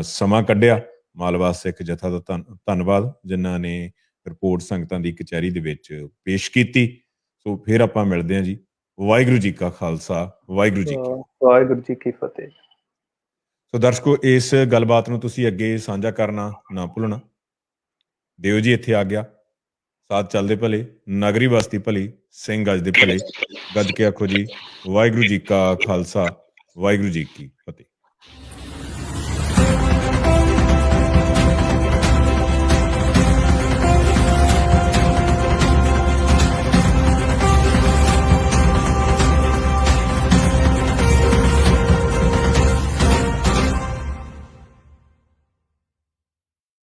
ਸਮਾਂ ਕੱਢਿਆ। ਮਾਲਵਾ ਸਿੱਖ ਜਥਾ ਦਾ ਧੰਨਵਾਦ, ਜਿਨ੍ਹਾਂ ਨੇ ਰਿਪੋਰਟ ਸੰਗਤਾਂ ਦੀ ਕਚਹਿਰੀ ਦੇ ਵਿੱਚ ਪੇਸ਼ ਕੀਤੀ। ਸੋ ਫਿਰ ਆਪਾਂ ਮਿਲਦੇ ਹਾਂ ਜੀ। ਵਾਹਿਗੁਰੂ ਜੀ ਕਾ ਖਾਲਸਾ, ਵਾਹਿਗੁਰੂ ਜੀ ਕੀ ਫਤਿਹ। ਸੋ ਦਰਸ਼ਕੋ, ਇਸ ਗੱਲਬਾਤ ਨੂੰ ਤੁਸੀਂ ਅੱਗੇ ਸਾਂਝਾ ਕਰਨਾ ਨਾ ਭੁੱਲਣਾ। ਦਿਓ ਜੀ ਇੱਥੇ ਆ ਗਿਆ। ਸਾਥ ਚੱਲਦੇ ਭਲੇ, ਨਗਰੀ ਬਸਤੀ ਭਲੀ, ਸਿੰਘ ਗੱਜ ਦੇ ਭਲੇ। ਗੱਜ ਕੇ ਆਖੋ ਜੀ, ਵਾਹਿਗੁਰੂ ਜੀ ਕਾ ਖਾਲਸਾ, ਵਾਹਿਗੁਰੂ ਜੀ ਕੀ ਫਤਿਹ।